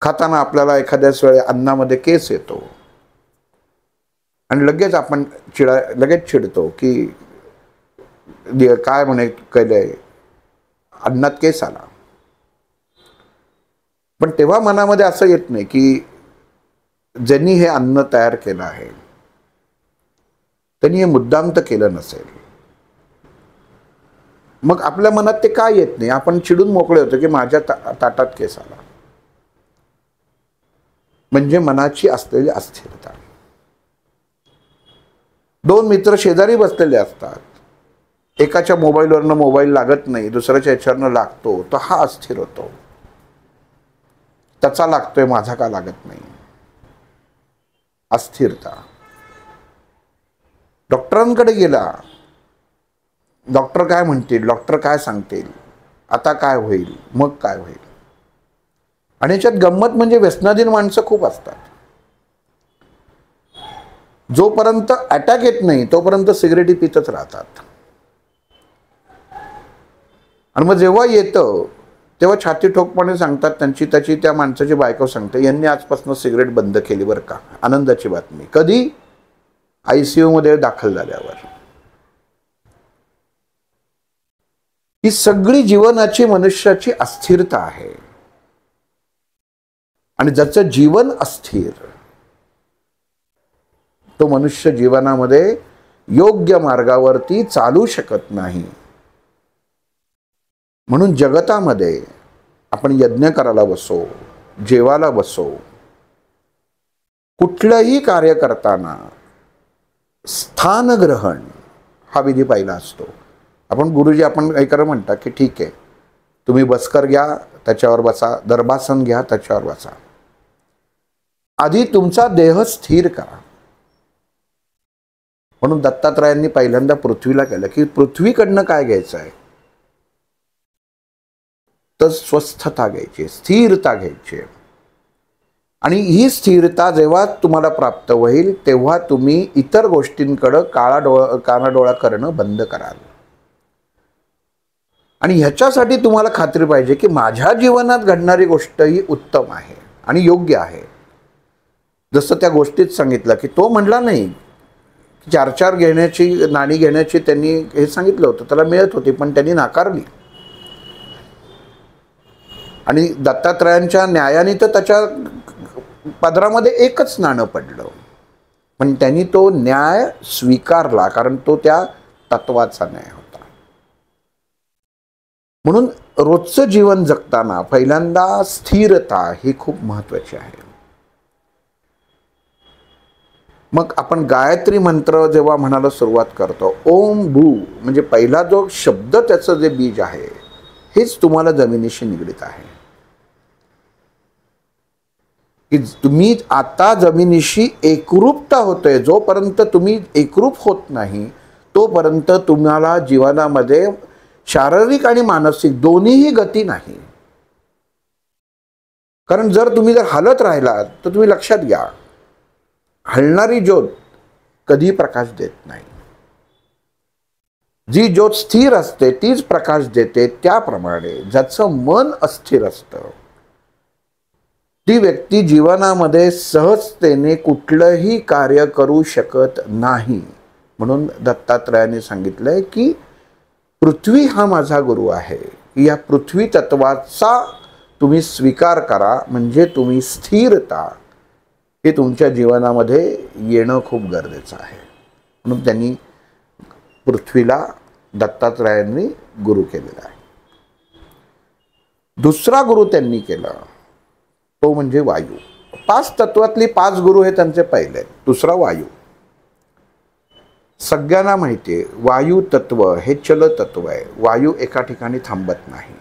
खाताना आपल्याला एखाद्याच वेळी अन्नामध्ये केस येतो आणि लगेच आपण लगेच चिडतो की काय म्हणे केलंय, अन्नात केस आला. पण तेव्हा मनामध्ये असं येत नाही की ज्यांनी हे अन्न तयार केलं आहे त्यांनी हे मुद्दाम तर केलं नसेल. मग आपल्या मनात ते काय येत नाही, आपण चिडून मोकळे होतो की माझ्या ताटात केस आला. म्हणजे मनाची असलेली अस्थिरता. 2 मित्र शेजारी बसलेले असतात, एकाच्या मोबाईलवरनं मोबाईल लागत नाही, दुसऱ्याच्या ह्याच्यावरनं लागतो, तर हा अस्थिर होतो. त्याचा लागतोय, माझा का लागत नाही, अस्थिरता. डॉक्टरांकडे गेला, डॉक्टर काय म्हणतील, डॉक्टर काय सांगतील, आता काय होईल, मग काय होईल. आणि याच्यात गंमत म्हणजे व्यसनाधीन माणसं खूप असतात. जोपर्यंत अटॅक येत नाही तोपर्यंत सिगरेटी पितच राहतात. आणि मग जेव्हा येतं तेव्हा छाती ठोकपणे सांगतात, त्याची त्या माणसाची बायको सांगते, यांनी आजपासून सिगरेट बंद केली बरं का. आनंदाची बातमी. कधी? ICU मध्ये दाखल झाल्यावर. ही सगळी जीवनाची मनुष्याची अस्थिरता आहे. आणि ज्याचं जीवन अस्थिर, तो मनुष्य जीवनामध्ये योग्य मार्गावरती चालू शकत नाही. म्हणून जगतामध्ये आपण यज्ञ करायला बसो, जेवायला बसो, कुठलंही कार्य करताना स्थानग्रहण हा विधी पहिला असतो. आपण गुरुजी आपण ऐकलं म्हणतात की ठीक आहे, तुम्ही बसकर घ्या त्याच्यावर बसा, दर्भासन घ्या त्याच्यावर बसा. आधी तुमचा देह स्थिर करा. म्हणून दत्तात्रयांनी पहिल्यांदा पृथ्वीला केलं की पृथ्वीकडनं काय घ्यायचं आहे, तर स्वस्थता घ्यायची, स्थिरता घ्यायची. आणि ही स्थिरता जेव्हा तुम्हाला प्राप्त होईल तेव्हा तुम्ही इतर गोष्टींकडे कानाडोळा करणं बंद कराल. आणि ह्याच्यासाठी तुम्हाला खात्री पाहिजे की माझ्या जीवनात घडणारी गोष्ट ही उत्तम आहे आणि योग्य आहे. जसं त्या गोष्टीत सांगितलं की तो म्हणला नाही, 4-4 घेण्याची नाणी घेण्याची त्यांनी हे सांगितलं होतं, त्याला मिळत होती पण त्यांनी नाकारली. आणि दत्तात्रयांच्या न्यायाने तर त्याच्या पदरामध्ये एकच नाणं पडलं, पण त्यांनी तो न्याय स्वीकारला कारण तो त्या तत्वाचा न्याय होता. म्हणून रोजचं जीवन जगताना पहिल्यांदा स्थिरता ही खूप महत्त्वाची आहे. मग आपण गायत्री मंत्र जेव्हा म्हणायला सुरुवात करतो, ओम भू म्हणजे पहिला जो शब्द त्याचं जे बीज आहे हेच तुम्हाला जमिनीशी निगडित आहे. की तुम्ही आता जमिनीशी एकरूपता होतोय. जोपर्यंत तुम्ही एकरूप होत नाही तोपर्यंत तुम्हाला जीवनामध्ये शारीरिक आणि मानसिक दोन्हीही गती नाही. कारण जर तुम्ही हलत राहिलात तर तुम्ही लक्षात घ्या, हलणारी ज्योत कधी प्रकाश देत नाही. जी ज्योत स्थिर असते तीच प्रकाश देते. त्याप्रमाणे ज्याचं मन अस्थिर असतं ती व्यक्ती जीवनामध्ये सहजतेने कुठलंही कार्य करू शकत नाही. म्हणून दत्तात्रयाने सांगितलंय की पृथ्वी हा माझा गुरु आहे. या पृथ्वी तत्वाचा तुम्ही स्वीकार करा, म्हणजे तुम्ही स्थिरता हे तुमच्या जीवनामध्ये येणं खूप गरजेचं आहे. म्हणून त्यांनी पृथ्वीला दत्तात्रयांनी गुरु केलेला आहे. दुसरा गुरु त्यांनी केला तो म्हणजे वायू. 5 तत्वातली 5 गुरु हे त्यांचे पहिले. दुसरा वायू. सगळ्यांना माहिती आहे वायू तत्व हे चल तत्व आहे. वायू एका ठिकाणी थांबत नाही.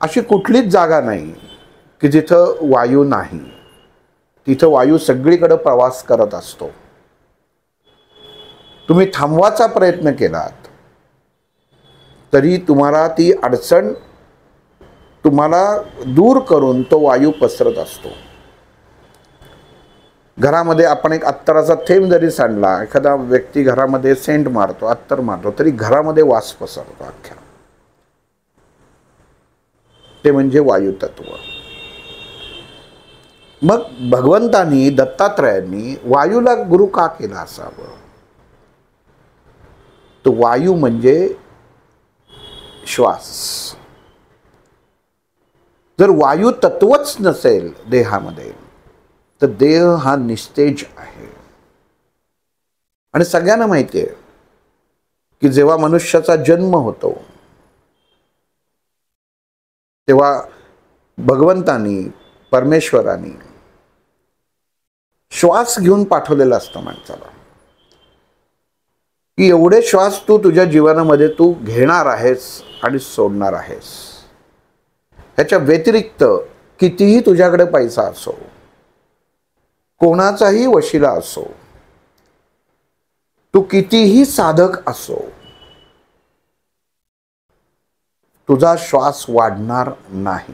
अशी कुठलीच जागा नाही की जिथं वायू नाही. तिथं वायू सगळीकडे प्रवास करत असतो. तुम्ही थांबवायचा प्रयत्न केलात तरी तुम्हाला ती अडचण तुम्हाला दूर करून तो वायू पसरत असतो. घरामध्ये आपण एक अत्तराचा थेंब जरी सांडला, एखादा व्यक्ती घरामध्ये सेंट मारतो, अत्तर मारतो, तरी घरामध्ये वास पसरतो अख्ख्या. ते म्हणजे वायू तत्व. मग भगवंतांनी दत्तात्रयांनी वायूला गुरु का केला असावं? तो वायू म्हणजे श्वास. जर वायू तत्वच नसेल देहामध्ये तर देह हा निस्तेज आहे. आणि सगळ्यांना माहिती आहे की जेव्हा मनुष्याचा जन्म होतो तेव्हा भगवंतांनी परमेश्वरांनी श्वास घेऊन पाठवलेला असतो माणसाला की एवढे श्वास तू तुझ्या जीवनामध्ये तू घेणार आहेस आणि सोडणार आहेस. ह्याच्या व्यतिरिक्त कितीही तुझ्याकडे पैसा असो, कोणाचाही वशिला असो, तू कितीही साधक असो, तुझा श्वास वाढणार नाही.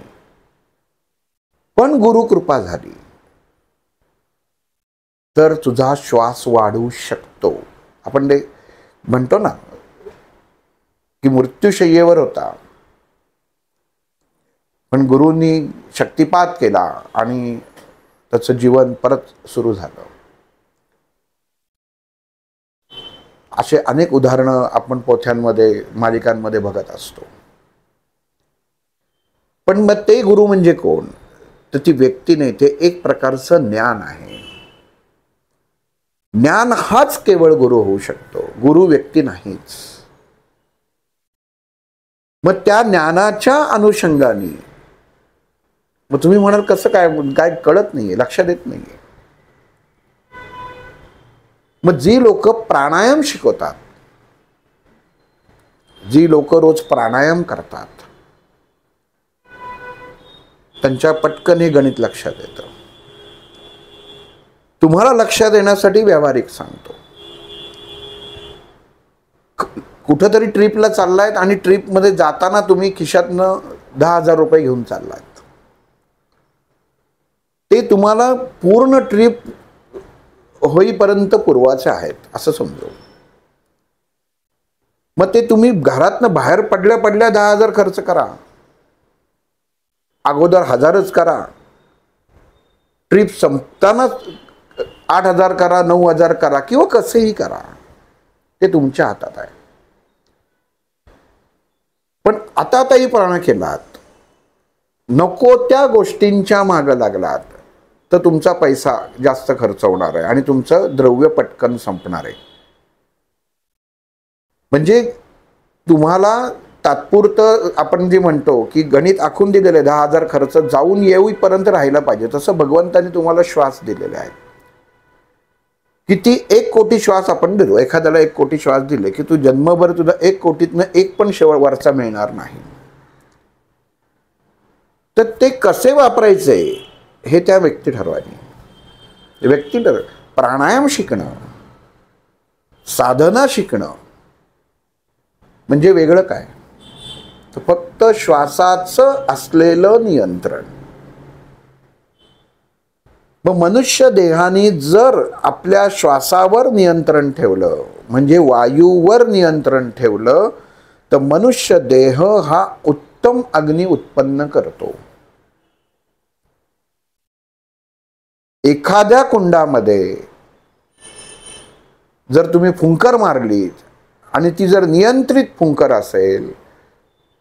पण गुरु कृपा झाली तर तुझा श्वास वाढू शकतो. आपण ते म्हणतो ना की मृत्यूशय्येवर होता, पण गुरूंनी शक्तिपात केला आणि त्याचं जीवन परत सुरू झालं. असे अनेक उदाहरणं आपण पोथ्यांमध्ये, मालिकांमध्ये बघत असतो. पण मग ते गुरु म्हणजे कोण? तर ती व्यक्ती नाही, ते एक प्रकारचं ज्ञान आहे. ज्ञान हाच केवळ गुरु होऊ शकतो, गुरु व्यक्ती नाहीच. मग त्या ज्ञानाच्या अनुषंगाने मग तुम्ही म्हणाल कसं काय, काय कळत नाहीये, लक्षात येत नाहीये. मग जी लोक प्राणायाम शिकवतात, जी लोक रोज प्राणायाम करतात, त्यांच्या पटकन हे गणित लक्षात येतं. तुम्हाला लक्षात येण्यासाठी व्यावहारिक सांगतो. कुठंतरी ट्रिपला चाललायत आणि ट्रिपमध्ये जाताना तुम्ही खिशातनं 10,000 रुपये घेऊन चाललात. ते तुम्हाला पूर्ण ट्रिप होईपर्यंत पुरवाचे आहेत असं समजू. मग ते तुम्ही घरातनं बाहेर पडल्या पडल्या 10,000 खर्च करा, अगोदर 1,000च करा, ट्रिप संपताना 8,000 करा, 9,000 करा, किंवा कसेही करा, ते तुमच्या हातात आहे. पण आताही प्राण केलात, नको त्या गोष्टींच्या मागे लागलात, तर तुमचा पैसा जास्त खर्च होणार आहे आणि तुमचं द्रव्य पटकन संपणार आहे. म्हणजे तुम्हाला तात्पुरतं आपण जे म्हणतो की गणित आखून दिलेले 10,000 खर्च जाऊन येऊपर्यंत राहिला पाहिजे, तसं भगवंताने तुम्हाला श्वास दिलेले आहेत. किती 1 कोटी श्वास आपण देतो. एखाद्याला 1 कोटी श्वास दिले की तू जन्मभर तुझा 1 कोटीतनं 1 पण शेवट वरचा मिळणार नाही. तर ते कसे वापरायचे हे त्या व्यक्ती ठरवायचे. व्यक्ती प्राणायाम शिकणं, साधना शिकणं म्हणजे वेगळं काय? तर फक्त श्वासाचं असलेलं नियंत्रण. मग मनुष्य देहाने जर आपल्या श्वासावर नियंत्रण ठेवलं, म्हणजे वायूवर नियंत्रण ठेवलं, तर मनुष्य देह हा उत्तम अग्नी उत्पन्न करतो. एखाद्या कुंडामध्ये जर तुम्ही फुंकर मारलीत आणि ती जर नियंत्रित फुंकर असेल,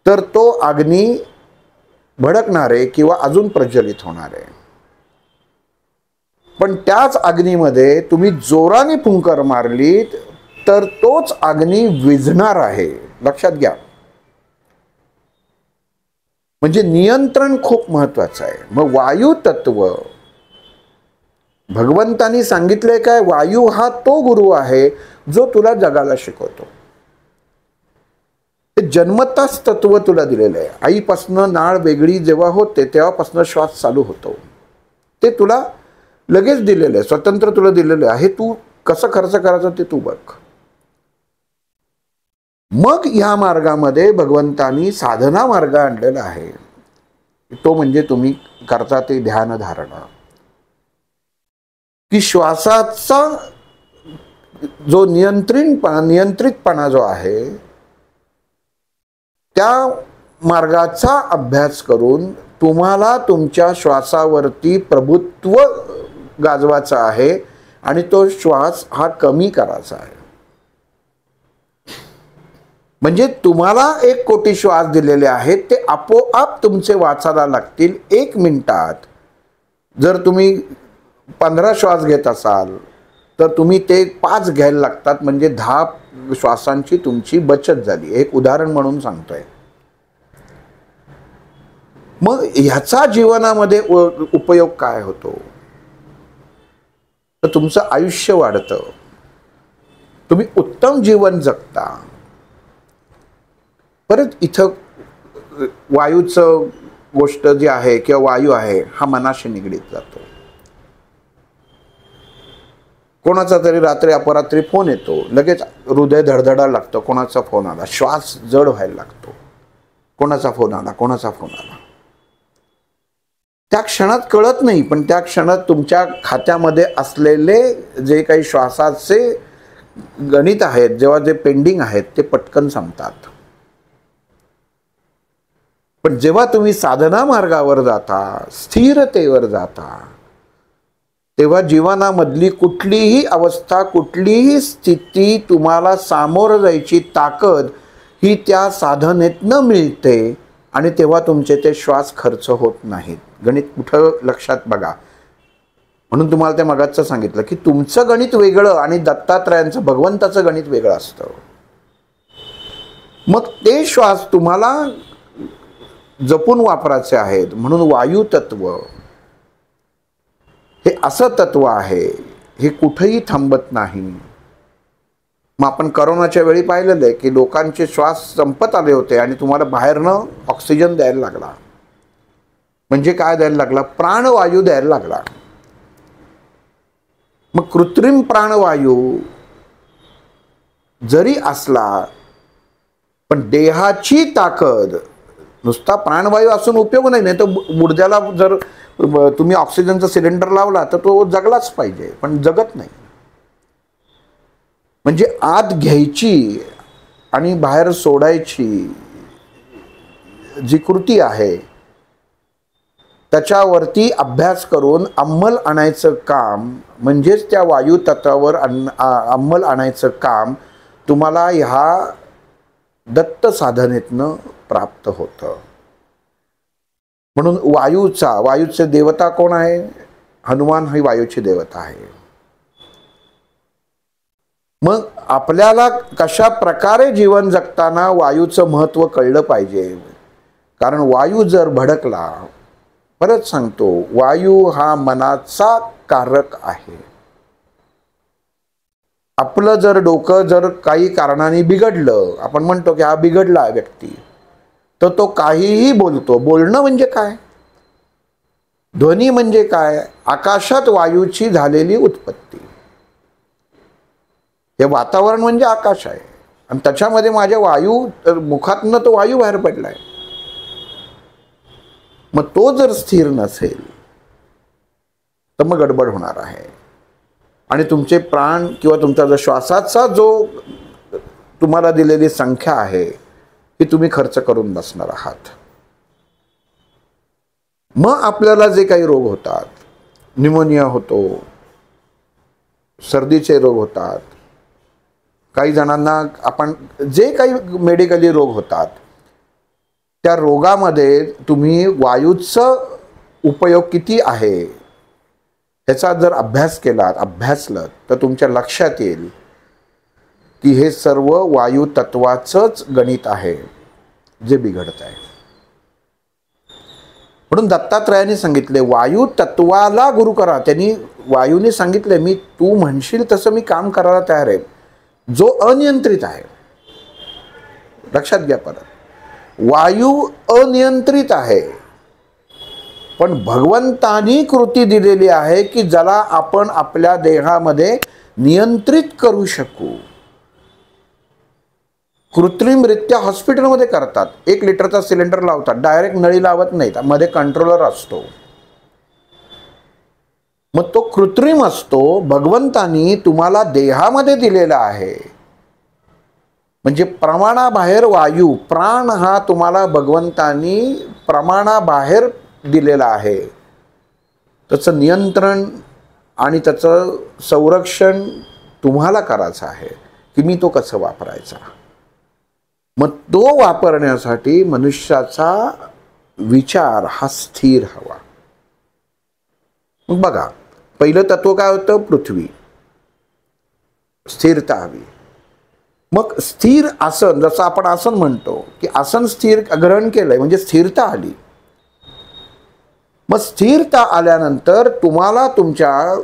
तर तो अग्नी भडकणार आहे किंवा अजून प्रज्वलित होणार आहे. पण त्याच अग्नीमध्ये तुम्ही जोराने फुंकर मारलीत तर तोच अग्नी विझणार आहे. लक्षात घ्या. म्हणजे नियंत्रण खूप महत्वाचं आहे. मग वायू तत्व भगवंतानी सांगितले काय? वायू हा तो गुरु आहे जो तुला जगाला शिकवतो. ते जन्मताच तत्व तुला दिलेलं आहे. आईपासनं नाळ वेगळी जेव्हा होते तेव्हापासून श्वास चालू होतो. ते तुला लगेच दिलेलं आहे, स्वतंत्र तुला दिलेलं आहे. तू कसं खर्च करायचं ते तू बघ. मग या मार्गामध्ये भगवंतानी साधना मार्ग आणलेला आहे. तो म्हणजे तुम्ही करता ते ध्यान धारणा, की श्वासाचा जो नियंत्रितपणा जो आहे त्या मार्गाचा अभ्यास करून तुम्हाला तुमच्या श्वासावरती प्रभुत्व गाजवायचा आहे आणि तो श्वास हा कमी करायचा आहे. म्हणजे तुम्हाला 1 कोटी श्वास दिलेले आहेत, ते आपोआप तुमचे वाचायला लागतील 1 मिनिटात. जर तुम्ही 15 श्वास घेत असाल तर तुम्ही ते 5 घ्यायला लागतात. म्हणजे 10 श्वासांची तुमची बचत झाली. एक उदाहरण म्हणून सांगतोय. मग ह्याचा जीवनामध्ये उपयोग काय होतो? तर तुमचं आयुष्य वाढतं, तुम्ही उत्तम जीवन जगता. परत इथं वायूचं गोष्ट जी आहे किंवा वायू आहे हा मनाशी निगडीत जातो. कोणाचा तरी रात्री अपरात्री फोन येतो, लगेच हृदय धडधडायला लागतं. कोणाचा फोन आला, श्वास जड व्हायला लागतो. कोणाचा फोन आला, कोणाचा फोन आला. त्या क्षणात कळत नाही, पण त्या क्षणात तुमच्या खात्यामध्ये असलेले जे काही श्वासाचे गणित आहेत, जेव्हा जे पेंडिंग आहेत ते पटकन संपतात. पण जेव्हा तुम्ही साधना मार्गावर जाता, स्थिरतेवर जाता, तेव्हा जीवनामधली कुठलीही अवस्था, कुठलीही स्थिती तुम्हाला सामोरं जायची ताकद ही त्या साधनेतनं मिळते. आणि तेव्हा तुमचे ते श्वास खर्च होत नाहीत. गणित कुठं लक्षात बघा. म्हणून तुम्हाला ते मगाचं सांगितलं की तुमचं गणित वेगळं आणि दत्तात्रयांचं, भगवंताचं गणित वेगळं असतं. मग ते श्वास तुम्हाला जपून वापरायचे आहेत. म्हणून वायू तत्व हे असं तत्व आहे, हे कुठेही थांबत नाही. मग आपण करोनाच्या वेळी पाहिलेलं आहे की लोकांचे श्वास संपत आले होते आणि तुम्हाला बाहेरनं ऑक्सिजन द्यायला लागला. म्हणजे काय द्यायला लागला? प्राणवायू द्यायला लागला. मग कृत्रिम प्राणवायू जरी असला, पण देहाची ताकद, नुसता प्राणवायू असून उपयोग नाही. नाही तर मुर्द्याला जर तुम्ही ऑक्सिजनचा सिलेंडर लावला तर तो जगलाच पाहिजे, पण जगत नाही. म्हणजे आत घ्यायची आणि बाहेर सोडायची जी कृती आहे, त्याच्यावरती अभ्यास करून अंमल आणायचं काम, म्हणजेच त्या वायू तत्वावर अंमल आणायचं काम तुम्हाला ह्या दत्त साधनेतनं प्राप्त होतं. म्हणून वायूचे देवता कोण आहे? हनुमान ही वायूची देवता आहे. मग आपल्याला कशा प्रकारे जीवन जगताना वायूचं महत्त्व कळलं पाहिजे. कारण वायू जर भडकला, परत सांगतो, वायू हा मनाचा कारक आहे. आपलं जर डोकं जर काही कारणाने बिघडलं, आपण म्हणतो की हा बिघडला व्यक्ती, तर तो काहीही बोलतो. बोलणं म्हणजे काय? ध्वनी म्हणजे काय? आकाशात वायूची झालेली उत्पत्ती. हे वातावरण म्हणजे आकाश आहे आणि त्याच्यामध्ये माझ्या मुखातनं तो वायू बाहेर पडलाय. मग तो जर स्थिर नसेल तर मग गडबड होणार आहे. आणि तुमचे प्राण किंवा तुमचा जो श्वासाचा जो तुम्हाला दिलेली संख्या आहे ती तुम्ही खर्च करून बसणार आहात. मग आपल्याला जे काही रोग होतात, न्यूमोनिया होतो, सर्दीचे रोग होतात, काही जणांना आपण जे काही मेडिकली रोग होतात, त्या रोगामध्ये तुम्ही वायूचा उपयोग किती आहे ह्याचा जर अभ्यासलं तर तुमच्या लक्षात येईल की हे सर्व वायू तत्वाचंच गणित आहे जे बिघडत आहे. म्हणून दत्तात्रयाने सांगितले वायू तत्वाला गुरु करा. त्यांनी वायूने सांगितले, मी तू म्हणशील तसं मी काम करायला तयार आहे. जो अनियंत्रित आहे, लक्षात घ्या परत, वायू अनियंत्रित आहे, पण भगवंतानी कृती दिलेली आहे की ज्याला आपण आपल्या देहामध्ये नियंत्रित करू शकू. कृत्रिमरित्या हॉस्पिटलमध्ये करतात. 1 लिटरचा सिलेंडर लावतात, डायरेक्ट नळी लावत नाहीत, मध्ये कंट्रोलर असतो. मग तो कृत्रिम असतो. भगवंतानी तुम्हाला देहामध्ये दिलेला आहे. म्हणजे प्रमाणाबाहेर वायू, प्राण हा तुम्हाला भगवंतानी प्रमाणाबाहेर दिलेला आहे. त्याचं नियंत्रण आणि त्याचं संरक्षण तुम्हाला करायचं आहे की मी तो कसं वापरायचा. मग तो वापरण्यासाठी मनुष्याचा विचार हा स्थिर हवा. मग बघा, पहिलं तत्व काय होतं? पृथ्वी, स्थिरता हवी. मग स्थिर आसन, जसं आपण आसन म्हणतो की आसन स्थिर ग्रहण केलंय म्हणजे स्थिरता आली. मग स्थिरता आल्यानंतर तुम्हाला तुमच्या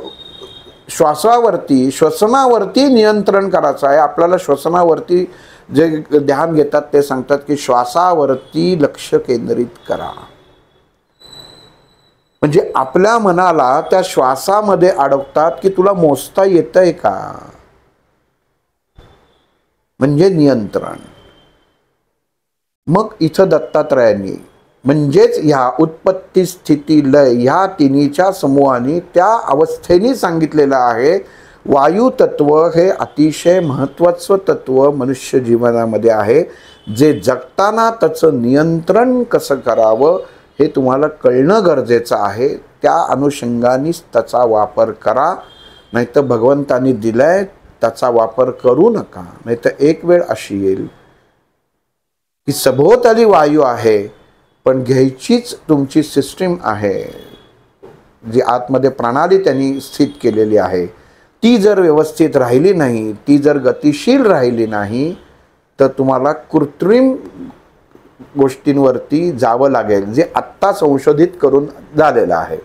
श्वसनावरती नियंत्रण करायचं आहे. आपल्याला श्वसनावरती जे ध्यान घेतात ते सांगतात की श्वासावरती लक्ष केंद्रित करा. म्हणजे आपल्या मनाला त्या श्वासामध्ये अडकतात की तुला मोजता येतंय का, म्हणजे नियंत्रण. मग इथं दत्तात्रयांनी म्हणजेच ह्या उत्पत्ती स्थिती लय ह्या तिन्हीच्या समूहाने त्या अवस्थेने सांगितलेलं आहे. वायू तत्व हे अतिशय महत्त्वाचं तत्व मनुष्य जीवनामध्ये आहे, जे जगताना त्याचं नियंत्रण कसं करावं हे तुम्हाला कळणं गरजेचं आहे. त्या अनुषंगानेच त्याचा वापर करा, नाहीतर भगवंतांनी दिलाय त्याचा वापर करू नका. नाहीतर एक वेळ अशी येईल की सभोवताली वायू आहे, पण घ्यायचीच तुमची सिस्टीम आहे, जी आतमध्ये प्रणाली त्यांनी स्थित केलेली आहे, ती जर व्यवस्थित राहिली नाही, ती जर गतिशील राहिली नाही, तर तुम्हाला कृत्रिम गोष्टींवरती जावं लागेल, जे आत्ता संशोधित करून झालेलं आहे.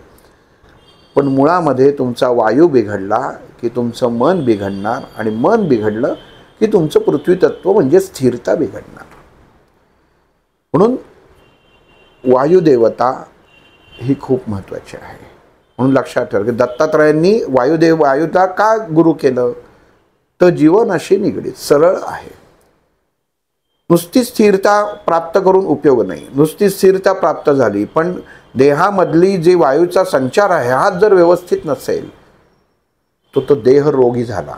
पण मुळामध्ये तुमचा वायू बिघडला की तुमचं मन बिघडणार, आणि मन बिघडलं की तुमचं पृथ्वी तत्व म्हणजे स्थिरता बिघडणार. म्हणून वायुदेवता ही खूप महत्त्वाची आहे. म्हणून लक्षात ठेवा की दत्तात्रयांनी वायुला का गुरु केलं, तर जीवनाशी निगडीत सरळ आहे. नुसती स्थिरता प्राप्त करून उपयोग नाही. नुसती स्थिरता प्राप्त झाली पण देहामधली जी वायूचा संचार आहे हा जर व्यवस्थित नसेल, तो देह रोगी झाला.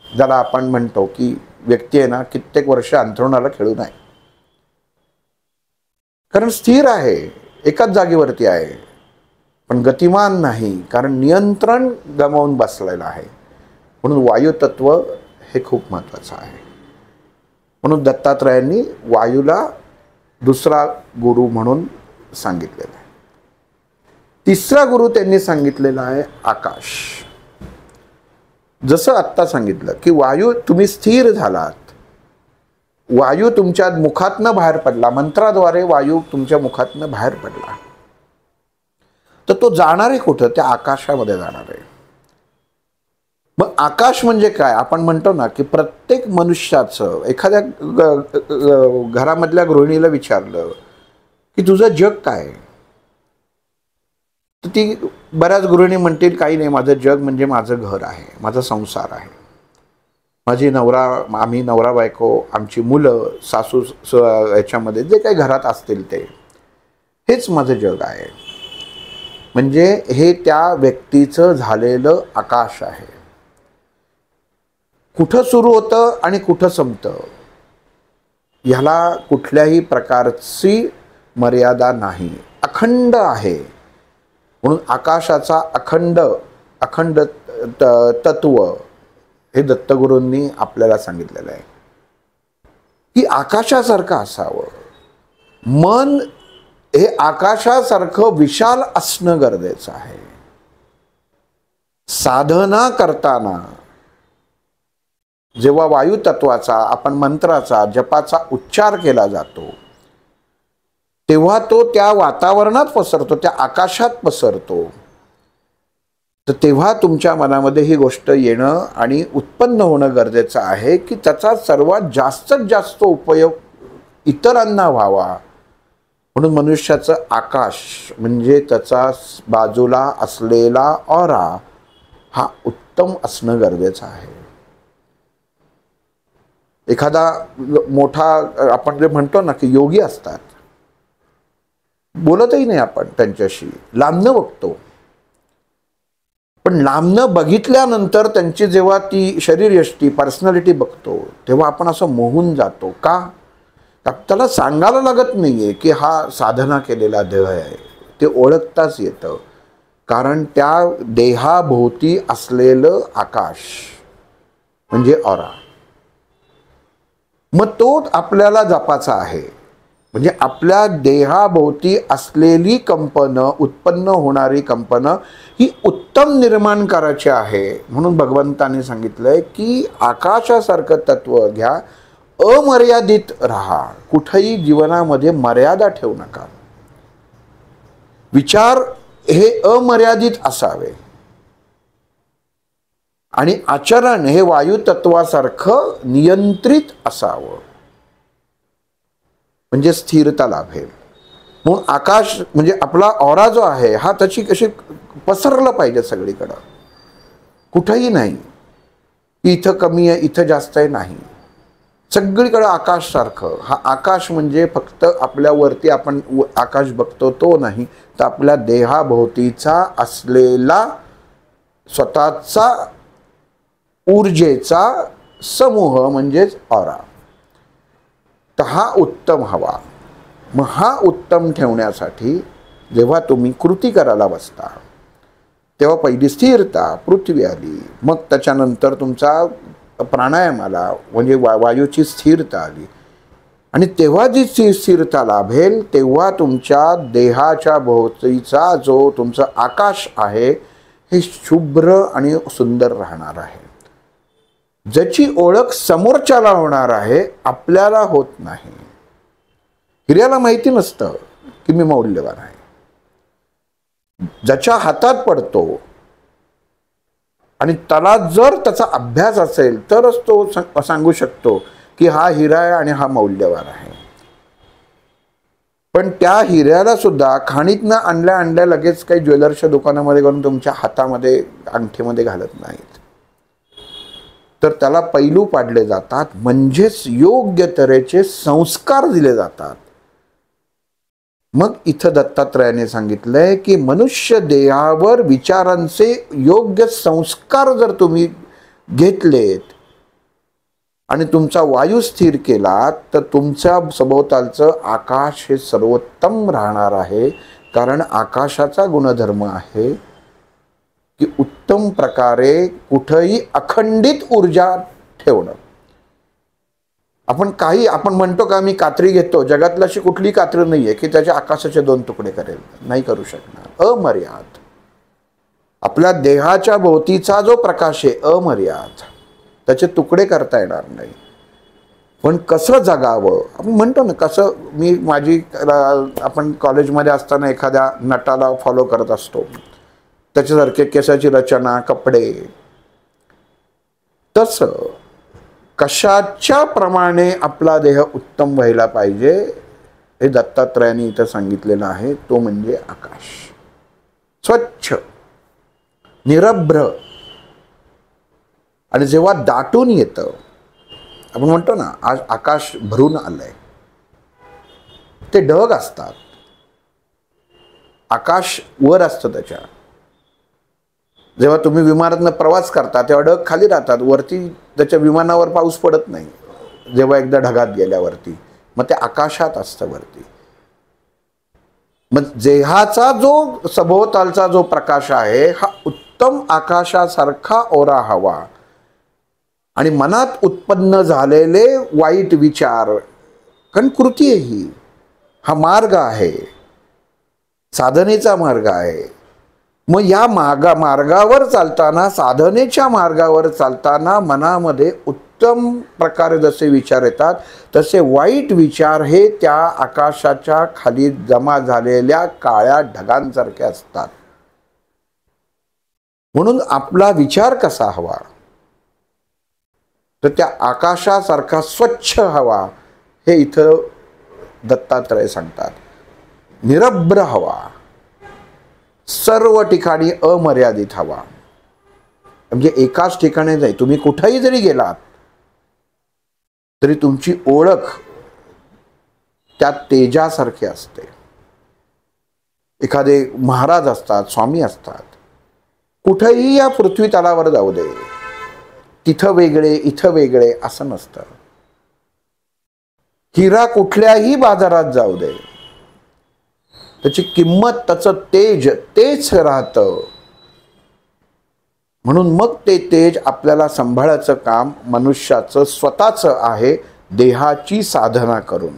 ज्याला आपण म्हणतो की व्यक्ती आहे ना कित्येक वर्ष अंथरुणाला खेळू नये, कारण स्थिर आहे, एकाच जागेवरती आहे, पण गतिमान नाही, कारण नियंत्रण गमावून बसलेलं आहे. म्हणून वायुतत्व हे खूप महत्त्वाचं आहे. म्हणून दत्तात्रयांनी वायूला दुसरा गुरु म्हणून सांगितलेला आहे. तिसरा गुरु त्यांनी सांगितलेला आहे आकाश. जसं आत्ता सांगितलं की वायू तुम्ही स्थिर झालात, वायू तुमच्या मुखातनं बाहेर पडला, मंत्राद्वारे वायू तुमच्या मुखातनं बाहेर पडला, तर तो जाणार आहे कुठं, त्या आकाशामध्ये जाणार आहे. मग आकाश म्हणजे काय, आपण म्हणतो ना की प्रत्येक मनुष्याचं, एखाद्या घरामधल्या गृहिणीला विचारलं की तुझं जग काय, तर ती बऱ्याच गृहिणी म्हणतील काही नाही, माझं जग म्हणजे माझं घर आहे, माझा संसार आहे, आम्ही नवरा बायको, आमची मुलं, सासू याच्यामध्ये जे काही घरात असतील ते, हेच माझं जग आहे. म्हणजे हे त्या व्यक्तीचं झालेलं आकाश आहे. कुठं सुरू होतं आणि कुठं संपतं ह्याला कुठल्याही प्रकारची मर्यादा नाही, अखंड आहे. म्हणून आकाशाचा अखंड तत्व हे दत्तगुरूंनी आपल्याला सांगितलेलं आहे की आकाशासारखं असावं. मन हे आकाशासारखं विशाल असणं गरजेचं आहे. साधना करताना जेव्हा वायू तत्वाचा, आपण मंत्राचा, जपाचा उच्चार केला जातो, तेव्हा तो त्या वातावरणात पसरतो, त्या आकाशात पसरतो. तर तेव्हा तुमच्या मनामध्ये ही गोष्ट येणं आणि उत्पन्न होणं गरजेचं आहे की त्याचा सर्वात जास्त उपयोग इतरांना व्हावा. म्हणून मनुष्याचं आकाश म्हणजे त्याचा बाजूला असलेला ऑरा हा उत्तम असणं गरजेचं आहे. एखादा मोठा, आपण जे म्हणतो ना की योगी असतात, बोलतही नाही आपण त्यांच्याशी, लांबनं बघतो, पण लांबनं बघितल्यानंतर त्यांची जेव्हा ती शरीरयष्टी, पर्सनॅलिटी बघतो, तेव्हा आपण असं मोहून जातो. का? त्याला सांगायला लागत नाहीये की हा साधना केलेला देह आहे, ते ओळखताच येतं. कारण त्या देहाभोवती असलेलं आकाश म्हणजे ऑरा, मग तो आपल्याला जपाचा आहे. म्हणजे आपल्या देहाभोवती असलेली कंपनं, उत्पन्न होणारी कंपनं ही उत्तम निर्माण करायची आहे. म्हणून भगवंताने सांगितलंय की आकाशासारखं तत्व घ्या, अमर्यादित राहा, कुठेही जीवनामध्ये मर्यादा ठेवू नका. विचार हे अमर्यादित असावे आणि आचरण हे वायू तत्वासारखं नियंत्रित असावं, म्हणजे स्थिरता लाभेल. म्हणून आकाश म्हणजे आपला ऑरा जो आहे हा त्याची कशी पसरलं पाहिजे सगळीकडं, कुठंही नाही इथं कमी आहे इथं जास्त आहे नाही, सगळीकडे आकाश सारखं. हा आकाश म्हणजे फक्त आपल्यावरती आपण आकाश बघतो तो नाही, तर आपल्या देहाभोवतीचा असलेला स्वतःचा ऊर्जेचा समूह म्हणजेच ऑरा. तर हा उत्तम हवा. मग हा उत्तम ठेवण्यासाठी जेव्हा तुम्ही कृती करायला बसता तेव्हा पहिली स्थिरता पृथ्वी आली, मग त्याच्यानंतर तुमचा प्राणायाम आला म्हणजे वायूची स्थिरता आली, आणि तेव्हा जी स्थिरता लाभेल तेव्हा तुमच्या देहाच्या भोवतीचा जो तुमचं आकाश आहे हे शुभ्र आणि सुंदर राहणार आहे, ज्याची ओळख समोरच्याला होणार आहे, आपल्याला होत नाही. हिऱ्याला माहिती नसतं की मी मौल्यवान आहे. ज्याच्या हातात पडतो आणि त्याला जर त्याचा अभ्यास असेल तरच तो सांगू शकतो की हा हिरा आहे आणि हा मौल्यवान आहे. पण त्या हिऱ्याला सुद्धा खाणीतनं आणल्या लगेच काही ज्वेलर्सच्या दुकानामध्ये करून तुमच्या हातामध्ये अंगठीमध्ये घालत नाहीत, तर त्याला पैलू पाडले जातात, म्हणजेच योग्य तऱ्हेचे संस्कार दिले जातात. मग इथं दत्तात्रयाने सांगितलंय की मनुष्य देहावर विचारांचे योग्य संस्कार जर तुम्ही घेतलेत आणि तुमचा वायू स्थिर केला तर तुमच्या सभोवतालचं आकाश हे सर्वोत्तम राहणार आहे. कारण आकाशाचा गुणधर्म आहे की उत्तम प्रकारे कुठेही अखंडित ऊर्जा ठेवणं. आपण म्हणतो का मी कात्री घेतो, जगातली अशी कुठली कात्री नाही आहे की त्याच्या आकाशाचे 2 तुकडे करेल, नाही करू शकणार. अमर्याद. आपल्या देहाच्या भोवतीचा जो प्रकाश आहे अमर्याद, त्याचे तुकडे करता येणार नाही. पण कसं जगावं आपण म्हणतो ना, कसं आपण कॉलेजमध्ये असताना एखाद्या नटाला फॉलो करत असतो, त्याच्यासारखे केसाची रचना, कपडे, तसं कशाच्या प्रमाणे आपला देह उत्तम व्हायला पाहिजे हे दत्तात्रयाने इथं सांगितलेलं आहे. तो म्हणजे आकाश. स्वच्छ, निरभ्र, आणि जेव्हा दाटून येतं, आपण म्हणतो ना आज आकाश भरून आलंय, ते ढग असतात, आकाश वर असतं त्याच्या. जेव्हा तुम्ही विमानातनं प्रवास करता तेव्हा ढग खाली राहतात, वरती त्याच्या विमानावर पाऊस पडत नाही. जेव्हा एकदा ढगात गेल्यावरती मग ते आकाशात असतं वरती. मग देहाचा जो सभोवतालचा जो प्रकाश आहे हा उत्तम आकाशासारखा ओरा हवा, आणि मनात उत्पन्न झालेले वाईट विचार, कारण कृती आहे ही, हा मार्ग आहे, साधनेचा मार्ग आहे. मग या मार्गावर चालताना, साधनेच्या मार्गावर चालताना मनामध्ये उत्तम प्रकारे जसे विचार येतात तसे वाईट विचार हे त्या आकाशाच्या खाली जमा झालेल्या काळ्या ढगांसारखे असतात. म्हणून आपला विचार कसा हवा, तर त्या आकाशासारखा स्वच्छ हवा हे इथं दत्तात्रय सांगतात. निरभ्र हवा, सर्व ठिकाणी अमर्यादित हवा, म्हणजे एकाच ठिकाणी नाही, तुम्ही कुठेही जरी गेलात तरी तुमची ओळख त्या तेजासारखी असते. एखादे महाराज असतात, स्वामी असतात, कुठेही या पृथ्वी तलावर जाऊ दे, तिथं वेगळे इथं वेगळे असं नसतं. हिरा कुठल्याही बाजारात जाऊ दे, त्याची किंमत, त्याचं तेज तेच राहतं. म्हणून मग ते तेज आपल्याला सांभाळायचं काम मनुष्याचं स्वतःचं आहे, देहाची साधना करून.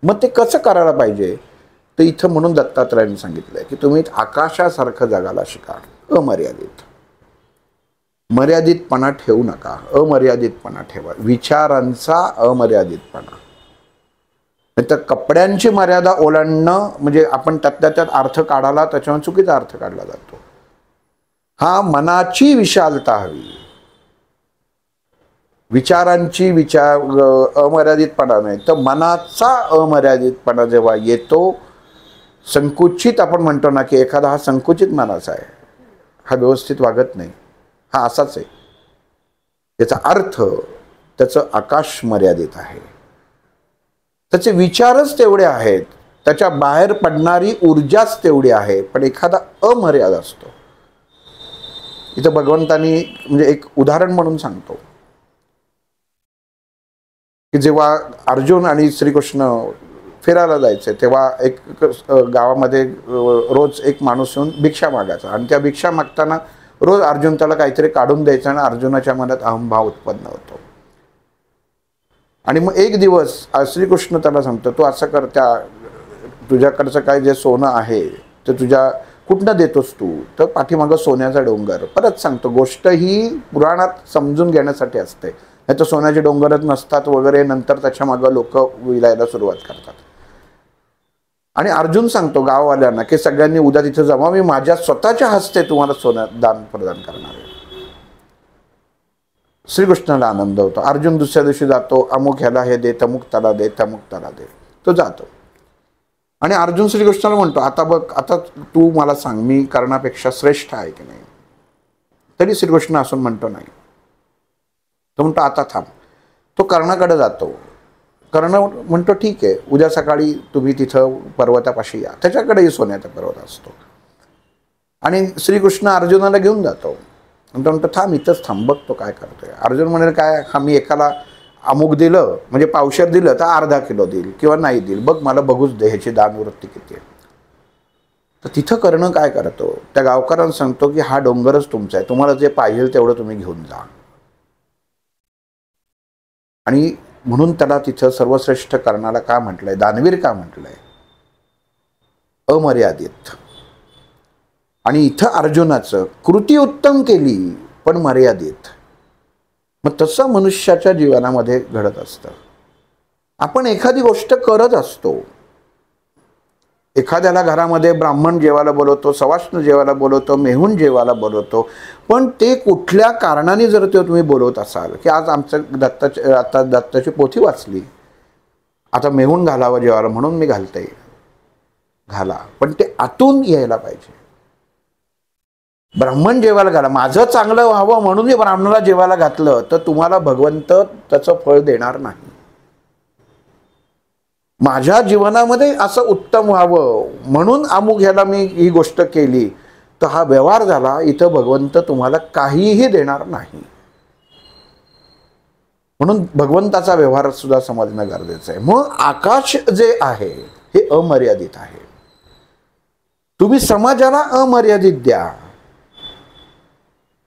मग ते कसं करायला पाहिजे ते इथं म्हणून दत्तात्रयाने सांगितलंय की तुम्ही आकाशासारखं जगायला शिका. अमर्यादित, मर्यादितपणा ठेवू नका, अमर्यादितपणा ठेवा. विचारांचा अमर्यादितपणा. तर कपड्यांची मर्यादा ओलांडणं म्हणजे आपण त्यात अर्थ काढायला त्याच्यावर चुकीचा अर्थ काढला जातो. हा मनाची विशालता हवी, विचारांची अमर्यादितपणा नाही, तर मनाचा अमर्यादितपणा जेव्हा येतो, संकुचित आपण म्हणतो ना की एखादा हा संकुचित मनाचा आहे, हा व्यवस्थित वागत नाही, हा असाच आहे, याचा अर्थ त्याचं आकाश मर्यादित आहे, त्याचे विचारच तेवढे आहेत, त्याच्या बाहेर पडणारी ऊर्जाच तेवढी आहे. पण एखादा अमर्याद असतो. इथं भगवंतांनी म्हणजे एक उदाहरण म्हणून सांगतो की जेव्हा अर्जुन आणि श्रीकृष्ण फिरायला जायचे तेव्हा एक गावामध्ये रोज एक माणूस येऊन भिक्षा मागायचा आणि त्या भिक्षा मागताना रोज अर्जुन त्याला काहीतरी काढून द्यायचं आणि अर्जुनाच्या मनात अहंभाव उत्पन्न होतो. आणि मग एक दिवस श्रीकृष्ण त्याला सांगतो, तू असं कर, त्या तुझ्याकडचं काय जे सोनं आहे ते तुझ्या कुठनं देतोस तू? तर पाठीमागं सोन्याचा डोंगर. परत सांगतो, गोष्ट ही पुराणात समजून घेण्यासाठी असते, नाही तर सोन्याचे डोंगरच नसतात वगैरे. नंतर त्याच्या मागं लोक विलायला सुरुवात करतात. आणि अर्जुन सांगतो गाववाल्यांना की सगळ्यांनी उद्या तिथे जमा, मी माझ्या स्वतःच्या हस्ते तुम्हाला सोनं दान प्रदान करणार आहे. श्रीकृष्णाला आनंद होतो. अर्जुन दुसऱ्या दिवशी जातो, अमुक ह्याला हे दे, तमुक त्याला दे, तमुक त्याला दे. तो जातो आणि अर्जुन श्रीकृष्णाला म्हणतो, आता बघ, आता तू मला सांग, मी कर्णापेक्षा श्रेष्ठ आहे की नाही? तरी श्रीकृष्ण असून म्हणतो नाही. तो म्हणतो आता थांब. तो कर्णाकडे जातो. कर्ण म्हणतो ठीक आहे, उद्या सकाळी तुम्ही तिथं पर्वतापाशी या. त्याच्याकडेही सोन्याचा पर्वत असतो. आणि श्रीकृष्ण अर्जुनाला घेऊन जातो. म्हणतो थांब, इथंच थांब, बघ तो काय करतोय. अर्जुन म्हणाले, काय, हा मी एकाला अमुक दिलं म्हणजे पावशेर दिलं तर अर्धा किलो देईल किंवा नाही देईल, बघ मला बघूच दे ह्याची दानवृत्ती किती आहे. तर तिथं कर्ण काय करतो, त्या गावकऱ्यांना सांगतो की हा डोंगरच तुमचा आहे, तुम्हाला जे पाहिजे तेवढं तुम्ही घेऊन जा. आणि म्हणून त्याला तिथं सर्वश्रेष्ठ कर्णाला का म्हटलंय, दानवीर का म्हटलंय? अमर्यादित. आणि इथं अर्जुनाचं कृती उत्तम केली पण मर्यादित. मग तसं मनुष्याच्या जीवनामध्ये घडत असतं. आपण एखादी गोष्ट करत असतो, एखाद्याला घरामध्ये ब्राह्मण जेवायला बोलवतो, सवाष्ण जेवायला बोलवतो, मेहून जेवायला बोलवतो, पण ते कुठल्या कारणाने जर ते तुम्ही बोलवत असाल की आज आमचं आता दत्ताची पोथी वाचली, आता मेहून घालावं जेवायला म्हणून मी घालते, घाला, पण ते आतून यायला पाहिजे. ब्राह्मण जेवायला घाला, माझं चांगलं व्हावं म्हणून मी ब्राह्मणाला जेवायला घातलं तर तुम्हाला भगवंत त्याचं फळ देणार नाही. माझ्या जीवनामध्ये असं उत्तम व्हावं म्हणून अमुक ह्याला मी ही गोष्ट केली तर हा व्यवहार झाला, इथं भगवंत तुम्हाला काहीही देणार नाही. म्हणून भगवंताचा व्यवहार सुद्धा समजणं गरजेचं आहे. मग आकाश जे आहे हे अमर्यादित आहे. तुम्ही समाजाला अमर्यादित द्या,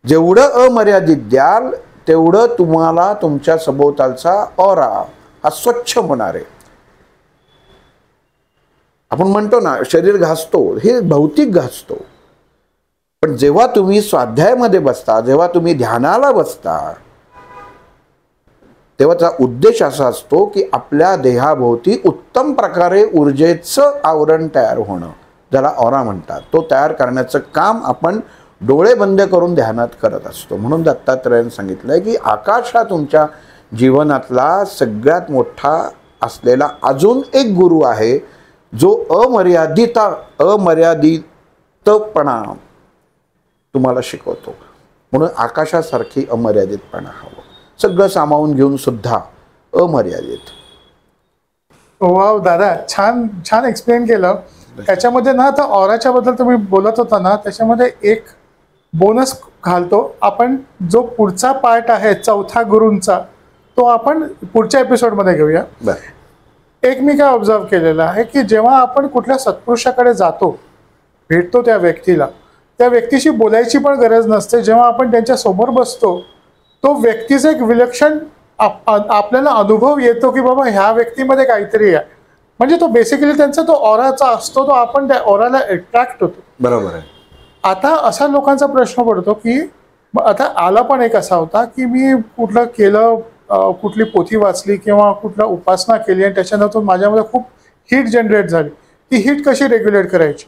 जेवढं अमर्यादित द्याल तेवढं तुम्हाला तुमच्या सभोवतालचा ऑरा हा स्वच्छ होणार आहे. आपण म्हणतो ना शरीर घासतो, हे भौतिक घासतो, पण जेव्हा तुम्ही स्वाध्यायामध्ये बसता, जेव्हा तुम्ही ध्यानाला बसता, तेव्हा त्याचा उद्देश असा असतो की आपल्या देहाभोवती उत्तम प्रकारे ऊर्जेचं आवरण तयार होणं, ज्याला ऑरा म्हणतात, तो तयार करण्याचं काम आपण डोळे बंद करून ध्यानात करत असतो. म्हणून दत्तात्रयाने सांगितलंय की आकाश हा तुमच्या जीवनातला सगळ्यात मोठा असलेला अजून एक गुरु आहे, जो अमर्यादितपणा तुम्हाला शिकवतो. म्हणून आकाशासारखी अमर्यादितपणा हवं, सगळं सामावून घेऊन सुद्धा अमर्यादित. वाव दादा, छान छान एक्सप्लेन केलं. त्याच्यामध्ये ना आता ऑराच्या बद्दल तुम्ही बोलत होता ना, त्याच्यामध्ये एक बोनस घालतो आपण. जो पुढचा पार्ट आहे चौथा गुरूंचा, तो आपण पुढच्या एपिसोडमध्ये घेऊया. एक मी काय ऑब्झर्व केलेलं आहे की जेव्हा आपण कुठल्या सत्पुरुषाकडे जातो, भेटतो त्या व्यक्तीला, त्या व्यक्तीशी बोलायची पण गरज नसते. जेव्हा आपण त्यांच्या समोर बसतो, तो व्यक्तीचा एक विलक्षण आपल्याला अनुभव येतो की बाबा ह्या व्यक्तीमध्ये काहीतरी आहे. म्हणजे तो बेसिकली त्यांचा तो ऑराचा असतो, तो आपण त्या ऑराला अट्रॅक्ट होतो. बरोबर आहे. आता असा लोकांचा प्रश्न पडतो की आता आला पण एक असा होता की मी कुठलं केलं, कुठली पोथी वाचली किंवा कुठला उपासना केली आणि त्याच्यानंतर माझ्यामध्ये खूप हीट जनरेट झाली. ती हीट कशी रेग्युलेट करायची,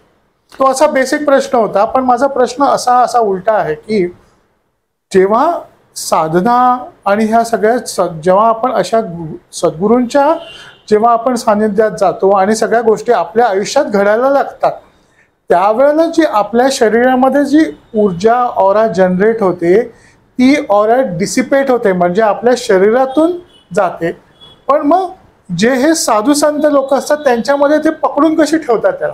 तो असा बेसिक प्रश्न होता. पण माझा प्रश्न असा उलटा आहे की जेव्हा साधना आणि ह्या सगळ्या जेव्हा आपण अशा सद्गुरूंच्या जेव्हा आपण सानिध्यात जातो आणि सगळ्या गोष्टी आपल्या आयुष्यात घडायला लागतात, त्यावेळेला जी आपल्या शरीरामध्ये जी ऊर्जा ऑरा जनरेट होते, ती ऑरा डिसिपेट होते, म्हणजे आपल्या शरीरातून जाते. पण मग जे हे साधू संत लोक असतात त्यांच्यामध्ये ते पकडून कशी ठेवतात त्याला?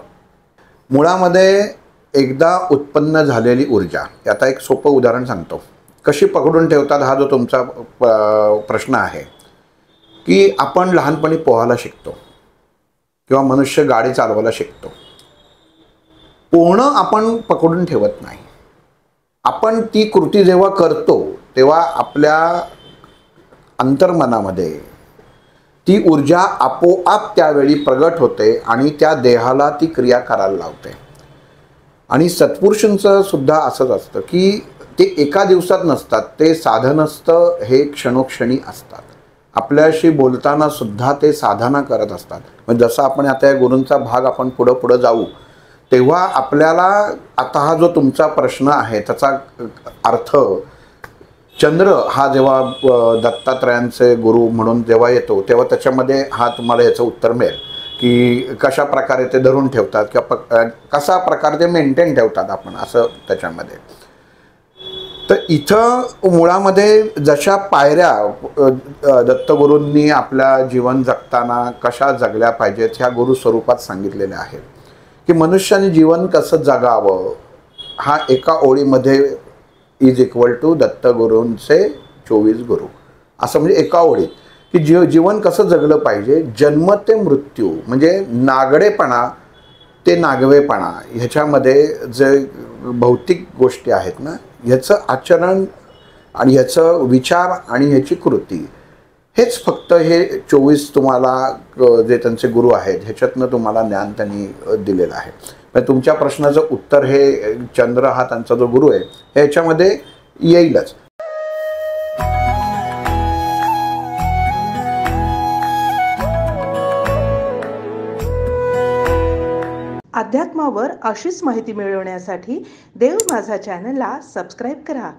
मुळामध्ये एकदा उत्पन्न झालेली ऊर्जा, आता एक सोपं उदाहरण सांगतो, कशी पकडून ठेवतात हा जो तुमचा प्रश्न आहे, की आपण लहानपणी पोहायला शिकतो किंवा मनुष्य गाडी चालवायला शिकतो. पोहणं आपण पकडून ठेवत नाही. आपण ती कृती जेव्हा करतो तेव्हा आपल्या अंतर्मनामध्ये ती ऊर्जा आपोआप त्यावेळी प्रगट होते आणि त्या देहाला ती क्रिया करायला लावते. आणि सत्पुरुषांचं सुद्धा असंच असतं की ते एका दिवसात नसतात, ते साधनस्थ हे क्षणोक्षणी असतात. आपल्याशी बोलताना सुद्धा ते साधना करत असतात. म्हणजे जसं आपण आता या गुरूंचा भाग आपण पुढं जाऊ तेव्हा आपल्याला आता हा जो तुमचा प्रश्न आहे त्याचा अर्थ, चंद्र हा जेव्हा दत्तात्रयांचे गुरु म्हणून जेव्हा येतो तेव्हा त्याच्यामध्ये हा तुम्हाला याचं उत्तर मिळेल की कशा प्रकारे ते धरून ठेवतात किंवा कसा प्रकारे ते मेंटेन ठेवतात आपण असं त्याच्यामध्ये. तर इथं मुळामध्ये जशा पायऱ्या दत्तगुरूंनी आपल्या जीवन जगताना कशा जगल्या पाहिजेत ह्या गुरु स्वरूपात सांगितलेल्या आहेत. की मनुष्याने जीवन कसं जगावं हा एका ओळीमध्ये इज इक्वल टू दत्तगुरूंचे 24 गुरु, असं म्हणजे एका ओळीत की जीवन कसं जगलं पाहिजे. जन्म ते मृत्यू म्हणजे नागडेपणा ते नागवेपणा ह्याच्यामध्ये जे भौतिक गोष्टी आहेत ना, ह्याचं आचरण आणि ह्याचं विचार आणि ह्याची कृती, हेच फक्त हे 24 तुम्हाला जे त्यांचे गुरु आहेत ह्याच्यातनं तुम्हाला ज्ञान त्यांनी दिलेलं आहे. म्हणजे तुमच्या प्रश्नाचं उत्तर हे चंद्र हा त्यांचा जो गुरु आहे ह्याच्यामध्ये येईलच. अध्यात्मावर अशीच माहिती मिळवण्यासाठी देव माझा चॅनलला सबस्क्राईब करा